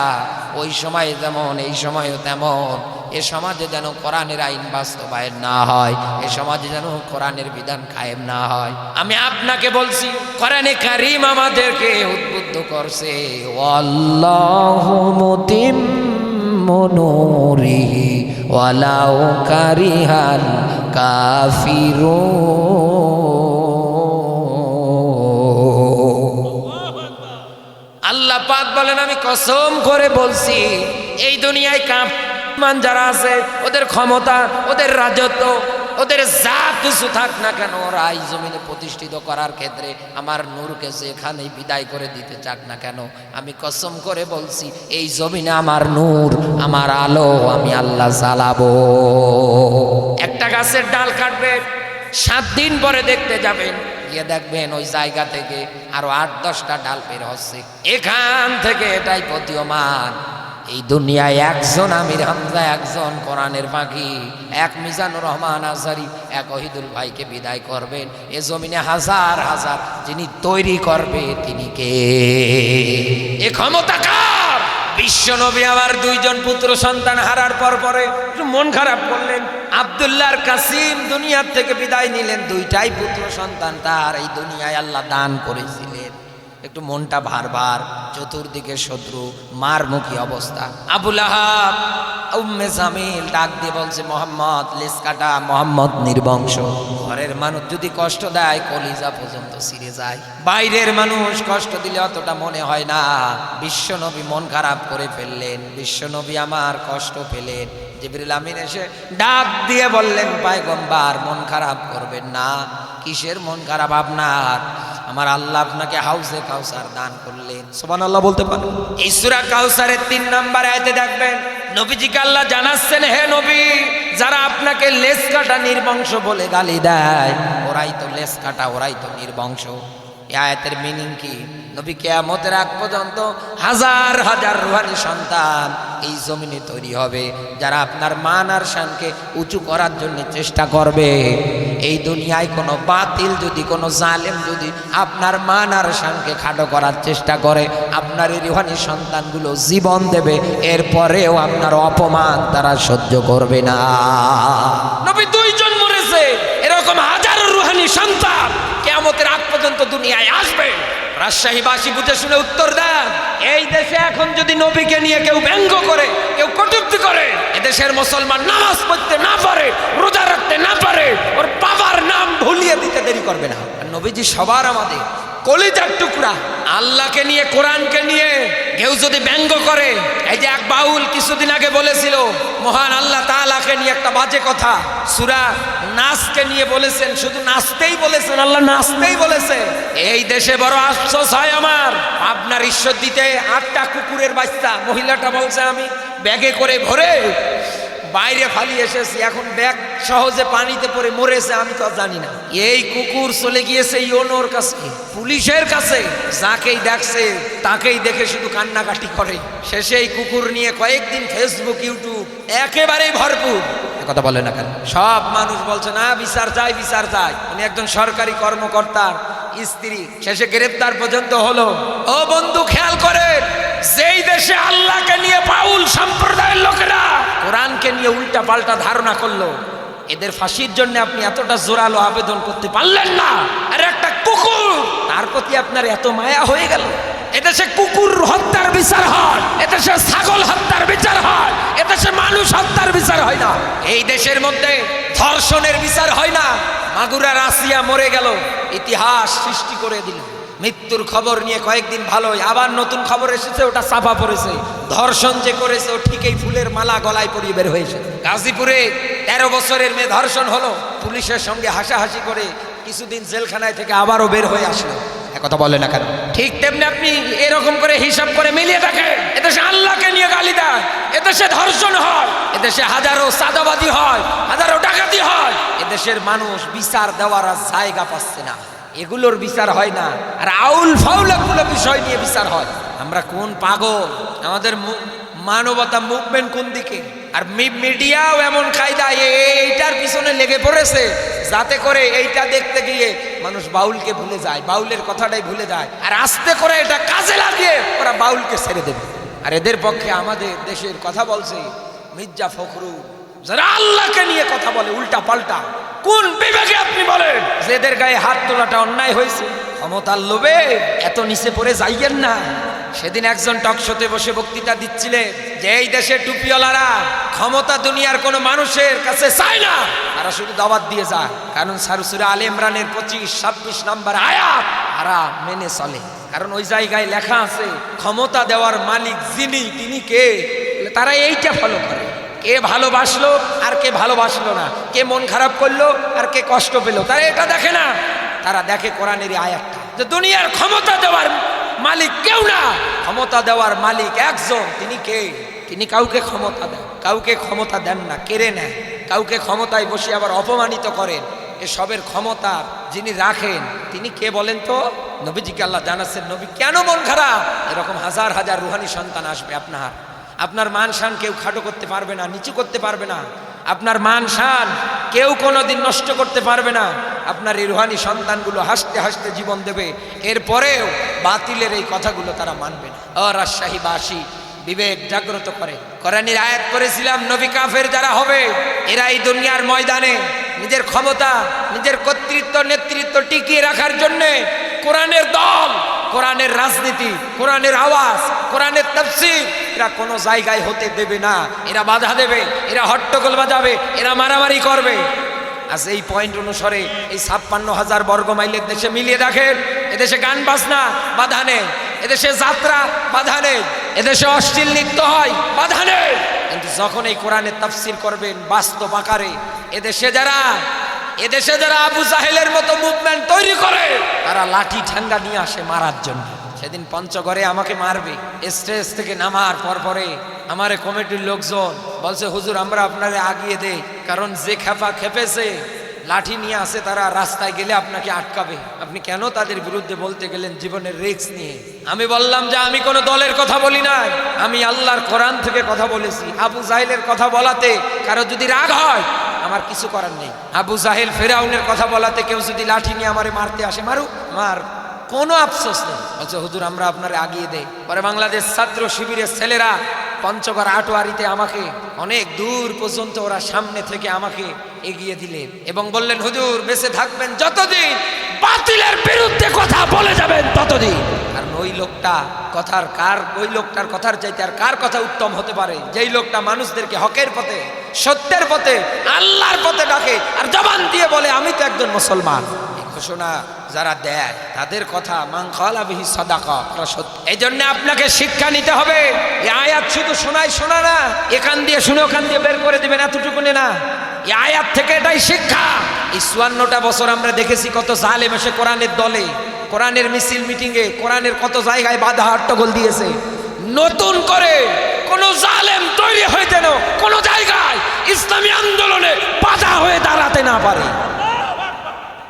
ওই সময় যেমন এই সময়ও তেমন, এ সমাজে যেন কোরআনের আইন বাস্তবায়ন না হয়, এ সমাজে যেন কোরআনের বিধান কায়েম না হয়। আমি আপনাকে বলছি, কোরআনে কারীম আমাদেরকে উদ্বুদ্ধ করছে, ওয়াল্লাহু মুতিম্মু নূরিহি ওয়ালাউ কারিহাল কাফিরুন। আল্লাহ পাক বলেন, আমি কসম করে বলছি, এই দুনিয়ায় কাফির যারা আছে, ওদের ক্ষমতা, ওদের রাজত্ব, ওদের যা কিছু থাক না কেন, ওরা এই জমিনে প্রতিষ্ঠিত করার ক্ষেত্রে আমার নূরকে যেখানেই বিদায় করে দিতে চাক না কেন, আমি কসম করে বলছি, এই জমিনে আমার নূর, আমার আলো আমি আল্লাহ জ্বালাবো। একটা গাছের ডাল কাটবে, 7 দিন পরে দেখতে যাবেন, গিয়ে দেখবেন ওই জায়গা থেকে আরো 8-10টা ডাল বের হচ্ছে। এখান থেকে এটাই প্রতীয়মান, এই দুনিয়ায় একজন আমির হামজা, একজন কোরআনের পাখি, এক মিজানুর রহমান আজহারি, এক ওহিদুল ভাইকে বিদায় করবেন। এ জমিনে হাজার হাজার যিনি তৈরি করবে তিনি কে? এ ক্ষমতা কার? বিশ্ব নবী আমার 2জন পুত্র সন্তান হারার পরে মন খারাপ করলেন। আব্দুল্লাহর কাসিম দুনিয়ার থেকে বিদায় নিলেন, 2টাই পুত্র সন্তান তার এই দুনিয়ায় আল্লাহ দান করেছিলেন। একটু মনটা ভার, চতুর্দিকে শত্রু, মারমুখী অবস্থা। আবু লাহাব, উম্মে জামিল ডাক দিয়ে বলছে, মোহাম্মদ লেস কাটা, মোহাম্মদ নির্বংশ। ঘরের মানুষ যদি কষ্ট দেয় কলিজা পর্যন্ত ছিঁড়ে যায়, বাইরের মানুষ কষ্ট দিলে অতটা মনে হয় না। বিশ্বনবী মন খারাপ করে ফেললেন, বিশ্বনবী আমার কষ্ট পেলেন। জিবরিল আমিন এসে ডাক দিয়ে বললেন, পয়গম্বর মন খারাপ করবেন না। কিসের মন খারাপ আপনার? আমার আল্লাহ আপনাকে হাউজে কাউসার দান করলেন। সুবহানাল্লাহ বলতে পারেন? এই সূরা কাউসারের 3 নম্বর আয়াতে দেখবেন নবীজিকে আল্লাহ জানাচ্ছেন, হে নবী, যারা আপনাকে লেস কাটা নির্বংশ বলে গালি দেয়, ওরাই তো লেস কাটা, ওরাই তো নির্বংশ। এই আয়াতের মিনিং কি? নবী কিয়ামতের আগ পর্যন্ত হাজার হাজার রূহানি সন্তান এই জমিনে তৈরি হবে, যারা আপনার মান আর শানকে উঁচু করার জন্য চেষ্টা করবে। এই দুনিয়ায় কোনো বাতিল যদি, কোনো জালেম যদি আপনার মান আর শানকে খাটো করার চেষ্টা করে, আপনার এই রূহানি সন্তানগুলো জীবন দেবে, এরপরেও আপনার অপমান তারা সহ্য করবে না। নবী 2জন মরেছে, এরকম হাজারো রূহানি সন্তান কিয়ামতের আগ পর্যন্ত দুনিয়ায় আসবে। রাজশাহীবাসী বুঝে শুনে উত্তর দেন, এই দেশে এখন যদি নবীকে নিয়ে কেউ ব্যঙ্গ করে, কেউ কটূক্তি করে, এদেশের মুসলমান নামাজ পড়তে না পারে, রোজা রাখতে না পারে, ওর বাবার নাম ভুলিয়ে দিতে দেরি করবে না। নবীজি সবার আমাদের কলিজার টুকরা, আল্লাহকে নিয়ে, কোরআনকে নিয়ে কেউ যদি ব্যঙ্গ করে, এই যে এক বাউল কিছুদিন আগে বলেছিল মহান আল্লাহ তাআলাকে নিয়ে একটা বাজে কথা, সূরা নাসকে নিয়ে বলেছেন, শুধু নাচতেই বলেছেন, আল্লাহ নাচতেই বলেছে। এই দেশে বড় আফসোস হয় আমার, আপনার ঈশ্বর দিতে 8টা কুকুরের বাচ্চা, মহিলাটা বলছে আমি ব্যাগে করে ভরে বাইরে ফালিয়ে এসেছি, এখন ব্যাগ সহজে পানিতে পড়ে মরেছে, আমি তো জানি না। এই কুকুর চলে গিয়েছে ইউনোর কাছে, পুলিশের কাছে, যাকেই দেখছে তাকেই দেখে শুধু কান্নাকাটি করে। শেষে এই কুকুর নিয়ে কয়েকদিন ফেসবুক ইউটিউব একেবারেই ভরপুর। কথা বলে না কেন? সব মানুষ বলছে না বিচার চাই, বিচার চাই। উনি একজন সরকারি কর্মকর্তার স্ত্রী, শেষে গ্রেফতার পর্যন্ত হলো। ও বন্ধু, খেয়াল করেন, যেই দেশে আল্লাহকে নিয়ে বাউল সম্প্রদায়ের লোকেরা কোরআনকে নিয়ে উল্টা পাল্টা ধারণা করলো, এদের ফাঁসির জন্য আপনি এতটা জোরালো আবেদন করতে পারলেন না। আর একটা কুকুর, তার প্রতি আপনার এত মায়া হয়ে গেল। এদেশে কুকুর হত্যার বিচার হয়, এদেশে ছাগল হত্যার বিচার হয়, এদেশে মানুষ হত্যার বিচার হয় না। এই দেশের মধ্যে ধর্ষণের বিচার হয় না। মাগুরা রাশিয়া মরে গেল, ইতিহাস সৃষ্টি করে দিল। মৃত্যুর খবর নিয়ে কয়েকদিন ভালোই, আবার নতুন খবর এসেছে, ওটা চাপা পড়েছে। ধর্ষণ যে করেছে ও ঠিকই ফুলের মালা গলায় পরিয়ে বের হয়েছে। গাজীপুরে 13 বছরের মেয়ে ধর্ষণ হলো, পুলিশের সঙ্গে হাসাহাসি করে কিছুদিন জেলখানায় থেকে আবারও বের হয়ে আসলো। কথা বলে না কেন? ঠিক তেমনি আপনি এরকম করে হিসাব করে মিলিয়ে দেখেন, এদেশে আল্লাহকে নিয়ে গালি দেয়, এদেশে ধর্ষণ হয়, এদেশে হাজারো চাঁদাবাজি হয়, হাজারো ডাকাতি হয়। এদেশের মানুষ বিচার দেওয়ার জায়গা পাচ্ছে না, এগুলোর বিচার হয় না। আর আউল ফাউল এগুলো বিষয় নিয়ে বিচার হয়। আমরা কোন পাগল, আমাদের মানবতা মুভমেন্ট কোন দিকে? আর মিডিয়াও এমন কায়দা এইটার পিছনে লেগে পড়েছে, যাতে করে এইটা দেখতে গিয়ে মানুষ বাউলকে ভুলে যায়, বাউলের কথাটাই ভুলে যায়। আর আস্তে করে এটা কাজে লাগিয়ে ওরা বাউলকে ছেড়ে দেবে। আর এদের পক্ষে আমাদের দেশের কথা বলছে মির্জা ফখরুল, যারা আল্লাহকে নিয়ে কথা বলে উল্টা পাল্টা। কোন বিবেকে আপনি বলেন যে এদের গায়ে হাত তোলাটা অন্যায় হয়েছে? ক্ষমতার লোভে এত নিচে পড়ে যাইয়েন না। সেদিন একজন টকশোতে বসে বক্তৃতা দিচ্ছিলেন যে এই দেশে টুপিওয়ালারা ক্ষমতা দুনিয়ার কোনো মানুষের কাছে চায় না, তারা শুধু দাওয়াত দিয়ে যায়। কারণ সূরা আলে ইমরানের 25-26 নম্বর আয়াত তারা মেনে চলে। কারণ ওই জায়গায় লেখা আছে ক্ষমতা দেওয়ার মালিক যিনি, তিনি কে? তারা এইটা ফলো করে। কে ভালোবাসলো আর কে ভালোবাসলো না, কে মন খারাপ করলো আর কে কষ্ট পেল, তারা এটা দেখে না। তারা দেখে কোরআনের আয়াতটা, যে দুনিয়ার ক্ষমতা দেওয়ার মালিক কেউ না, ক্ষমতা দেওয়ার মালিক একজন। তিনি কে? তিনি কাউকে ক্ষমতা দেন, কাউকে ক্ষমতা দেন না, কেড়ে নেন। কাউকে ক্ষমতায় বসে আবার অপমানিত করেন। এসবের ক্ষমতা যিনি রাখেন তিনি কে বলেন তো? নবীজিকে আল্লাহ জানাচ্ছেন, নবী কেন মন খারাপ? এরকম হাজার হাজার রুহানি সন্তান আসবে আপনার মান শান কেউ খাটো করতে পারবে না, নিচু করতে পারবে না। আপনার মান শান কেউ কোনোদিন নষ্ট করতে পারবে না। আপনার এই রুহানি সন্তানগুলো হাসতে হাসতে জীবন দেবে, এরপরেও বাতিলের এই কথাগুলো তারা মানবে না। রাজশাহীবাসী বিবেক জাগ্রত করে। কোরআনের আয়াত করেছিলাম, নবী কাফের যারা হবে এরা এই দুনিয়ার ময়দানে নিজের ক্ষমতা, নিজের কর্তৃত্ব, নেতৃত্ব টিকিয়ে রাখার জন্যে কোরআনের দল, কোরআনের রাজনীতি, কোরআনের আওয়াজ, কোরআনের তাফসীর এরা কোনো জায়গায় হতে দেবে না। এরা বাধা দেবে, এরা হট্টগোল বাজাবে, এরা মারামারি করবে। আজ এই পয়েন্ট অনুসারে এই 56,000 বর্গ মাইলের দেশে মিলিয়ে দেখেন, এদেশে গান বাজনা বাধা নেই, এদেশে যাত্রা বাধা নেই, এদেশে অশ্লীল নৃত্য হয় বাধা নেই। কিন্তু যখন এই কোরআনের তাফসীর করবেন বাস্তব আকারে, এদেশে যারা আবু জাহেলের মতো মুভমেন্ট তৈরি করে, তারা লাঠি ঠাঙ্গা নিয়ে আসে মারার জন্য। সেদিন পঞ্চগড়ে আমাকে মারবে, স্টেজ থেকে নামার পরে আমারে কমিটির লোকজন বলছে, হুজুর আমরা আপনারে আগিয়ে দেই, কারণ যে খেপেছে লাঠি নিয়ে আসে তারা রাস্তায় গেলে আপনাকে আটকাবে। আপনি কেন তাদের বিরুদ্ধে বলতে গেলেন জীবনের রিস্ক নিয়ে? আমি বললাম যে আমি কোনো দলের কথা বলি নাই, আমি আল্লাহর কোরআন থেকে কথা বলেছি। আবু জাহেলের কথা বলাতে কারো যদি রাগ হয় আমার কিছু করার নেই। আবু জাহেল ফেরাউনের কথা বলাতে কেউ যদি লাঠি নিয়ে আমারে মারতে আসে, মারুক, আমার কোনো আফসোস নেই। বলছে হুজুর আমরা আপনারে আগিয়ে দেই। পরে বাংলাদেশ ছাত্র শিবিরের ছেলেরা পঞ্চগড় আটোয়ারিতে আমাকে অনেক দূর পর্যন্ত ওরা সামনে থেকে আমাকে এগিয়ে দিলেন এবং বললেন, হুজুর বেঁচে থাকবেন যতদিন, বাতিলের বিরুদ্ধে কথা বলে যাবেন ততদিন। আর ওই লোকটার কথার চাইতে আর কার কথা উত্তম হতে পারে? যেই লোকটা মানুষদেরকে হকের পথে, সত্যের পথে, আল্লাহর পথে ডাকে আর জবান দিয়ে বলে আমি তো একজন মুসলমান। ঘোষণা যারা দেয় তাদের কথা মান ক্বালা বিহি সাদাকা, সত্য। এই জন্য আপনাকে শিক্ষা নিতে হবে। এই আয়াত শুধু শোনা না, এখান দিয়ে শুনে ওখান দিয়ে বের করে দিবেন এতটুকুনি না। এই আয়াত থেকে এটাই শিক্ষা। এই 54টা বছর আমরা দেখেছি কত জালেম এসে কোরআনের দলে, কোরআনের মিছিল মিটিংয়ে, কোরআনের কত জায়গায় বাধা হট্টগোল দিয়েছে। নতুন করে কোন জালেম তৈরি হয়ে যেন কোন জায়গায় ইসলামী আন্দোলনে বাধা হয়ে দাঁড়াতে না পারে,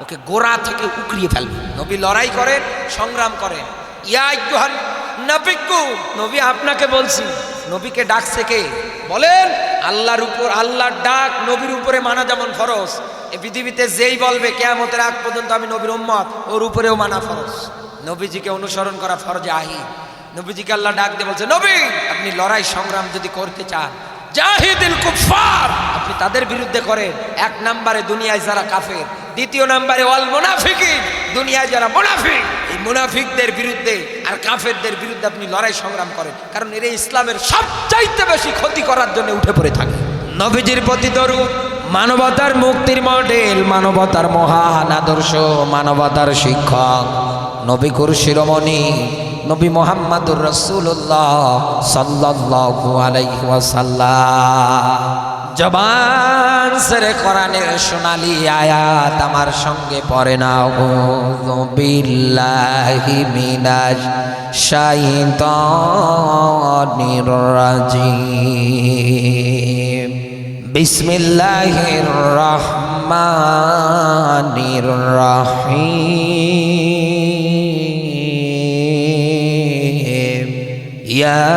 ওকে গোড়া থেকে উকড়িয়ে ফেলবে। নবী লড়াই করেন, সংগ্রাম করেন। ইয়া আইয়ুহান নাবিয়্যু, নবী আপনাকে বলছি। নবীকে ডাকছে কে বলেন? আল্লাহর উপর, আল্লাহর ডাক নবীর উপরে মানা যেমন ফরজ, এই পৃথিবীতে যেই বলবে কিয়ামতের আগ পর্যন্ত আমি নবীর উম্মত, ওর উপরেও মানা ফরজ। নবীজিকে অনুসরণ করা ফরজে আহিদ। নবীজিকে আল্লাহ ডাক দিয়ে বলছে, নবী আপনি লড়াই সংগ্রাম যদি করতে চান, জাহিদিল কুফার, আপনি তাদের বিরুদ্ধে করেন। 1 নম্বরে দুনিয়ায় যারা কাফের, 2 নম্বরে ওয়াল মুনাফিকিন, দুনিয়ায় যারা মুনাফিক, এই মুনাফিকদের বিরুদ্ধে আর কাফেরদের বিরুদ্ধে আপনি লড়াই সংগ্রাম করেন, কারণ এরা ইসলামের সবচাইতে বেশি ক্ষতি করার জন্য উঠে পড়ে থাকে। নবীজির প্রতি দরুদ, মানবতার মুক্তির মডেল, মানবতার মহান আদর্শ, মানবতার শিক্ষক, নবী কুর শিরোমণি নবী মুহাম্মদুর রাসূলুল্লাহ সাল্লাল্লাহু আলাইহি ওয়াসাল্লাম। জবান সেরে কোরআনের সোনালী আয়াত আমার সঙ্গে পড়ে নাও। আউযু বিল্লাহি মিনাশ শাইতানির রাজিম। বিসমিল্লাহির রহমানির রহিম। ইয়া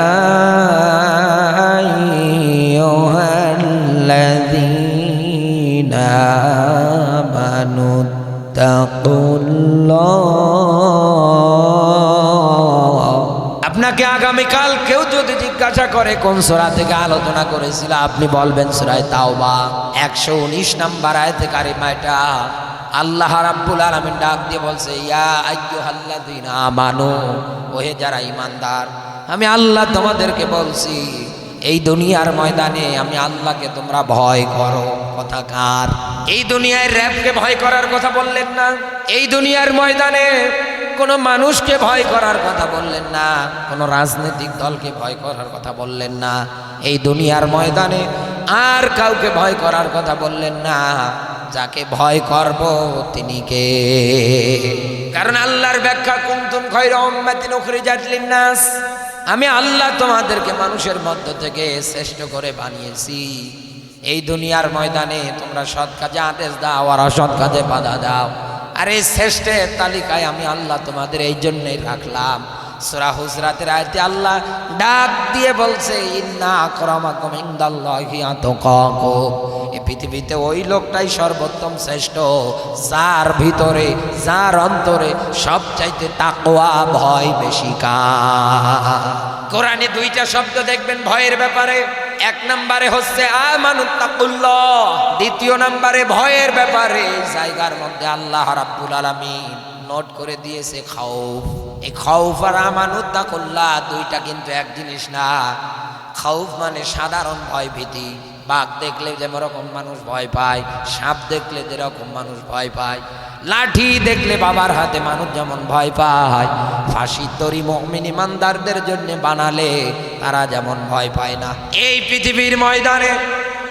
আইয়ুহাল্লাযীনা আমানুত্তাকুল্লাহ। আপনাকে আগামীকাল কেউ যদি জিজ্ঞাসা করে কোন সূরা থেকে আলোচনা করেছিল, আপনি বলবেন সূরা তাওবা 119 নম্বর আয়াতে কারিমা। এটা আল্লাহ রাব্বুল আলামিন ডাক দিয়ে বলছে, ইয়া আইয়ুহাল্লাযীনা আমানু, ওহে যারা ঈমানদার, আমি আল্লাহ তোমাদেরকে বলছি এই দুনিয়ার ময়দানে আমি আল্লাহকে তোমরা ভয় করো। কথা কার? এই দুনিয়ায় র‍্যাবকে ভয় করার কথা বললেন না, এই দুনিয়ার ময়দানে কোনো মানুষকে ভয় করার কথা বললেন না, কোনো রাজনৈতিক দলকে ভয় করার কথা বললেন না, এই দুনিয়ার ময়দানে আর কাউকে ভয় করার কথা বললেন না। যাকে ভয় করব তিনি কে? কারণ আল্লাহর ব্যাখ্যা, কুনতুম খায়রা উম্মাতিন উখরিজাত লিন-নাস, আমি আল্লাহ তোমাদেরকে মানুষের মধ্য থেকে শ্রেষ্ঠ করে বানিয়েছি। এই দুনিয়ার ময়দানে তোমরা সৎ কাজে আদেশ দাও আর অসৎ কাজে বাধা দাও, আর এই শ্রেষ্ঠের তালিকায় আমি আল্লাহ তোমাদের এই জন্যই রাখলাম। সূরা হুজরাতের আয়াতে আল্লাহ ডাক দিয়ে বলছে, ইন্না আকরামাকুম ইনদাল্লাহি আতকাকুম, এই পৃথিবীতে ওই লোকটাই সর্বোত্তম শ্রেষ্ঠ যার ভিতরে, যার অন্তরে সবচাইতে তাকওয়া, ভয় বেশি। কোরআনে 2টা শব্দ দেখবেন ভয়ের ব্যাপারে। 1 নম্বরে হচ্ছে আমানুত্তাকুল্লাহ, 2 নম্বরে ভয়ের ব্যাপারে জায়গার মধ্যে আল্লাহ রাব্বুল আলামিন নোট করে দিয়েছে খাউফ। এই খাউফ আর আমানুত্তাকুল্লাহ 2টা কিন্তু এক জিনিস না। খাউফ মানে সাধারণ ভয় ভীতি, বাঘ দেখলে যেরকম মানুষ ভয় পায়, সাপ দেখলে যেরকম মানুষ ভয় পায়, লাঠি দেখলে বাবার হাতে মানুষ যেমন ভয় পায়, ফাঁসির দড়ি মুমিন ইমানদারদের জন্য বানালে তারা যেমন ভয় পায় না। এই পৃথিবীর ময়দানে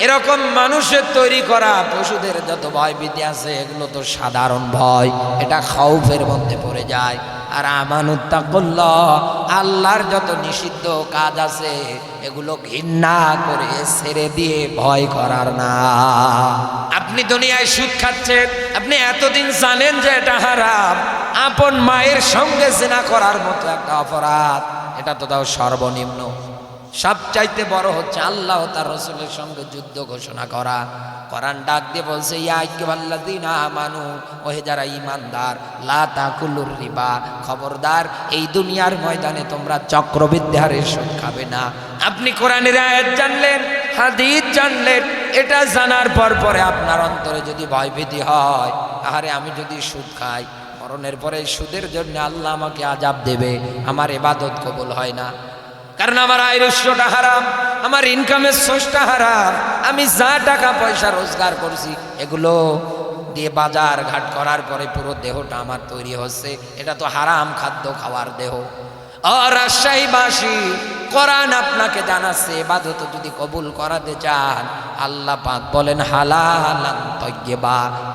এরকম মানুষের তৈরি করা পশুদের যত ভয় ভীতি আছে, এগুলো তো সাধারণ ভয়, এটা খাউফের মধ্যে পড়ে যায়। আর আমানুত্তাকুল্লাহ, আল্লাহর যত নিষিদ্ধ কাজ আছে এগুলো ঘৃণা করে ছেড়ে দিয়ে ভয় করার না। আপনি দুনিয়ায় সুদ খাচ্ছেন, আপনি এতদিন জানেন যে এটা হারাম, আপন মায়ের সঙ্গে জিনা করার মতো একটা অপরাধ, এটা তো তাও সর্বনিম্ন। সবচাইতে বড় হচ্ছে আল্লাহ তার রাসূলের সঙ্গে যুদ্ধ ঘোষণা করা। কোরআন ডাক দিয়ে বলছে, ইয়া আইয়ুহাল্লাযীনা আমানু, ওহে যারা ঈমানদার, লা তাকুলুর রিবা, খবরদার এই দুনিয়ার ময়দানে তোমরা চক্রবৃদ্ধি হারে সুদ খাবে না। আপনি কোরআনের আয়াত জানলেন, হাদিস জানলেন, এটা জানার পরে আপনার অন্তরে যদি ভয়ভীতি হয়, আরে আমি যদি সুদ খাই, মরণের পরে সুদের জন্য আল্লাহ আমাকে আযাব দেবে, আমার ইবাদত কবুল হয় না, কারণ আমার আয়ের উৎসটা হারাম, আমার ইনকামের সোর্সটা হারাম, আমি যা টাকা পয়সা রোজগার করছি এগুলো দিয়ে বাজার ঘাট করার পরে পুরো দেহটা আমার তৈরি হচ্ছে, এটা তো হারাম খাদ্য খাওয়ার দেহ। আর রাজশাহীবাসী, কোরআন আপনাকে জানাচ্ছে ইবাদত যদি কবুল করাতে চান, আল্লাহ পাক বলেন হালালান তাইয়্যিবা,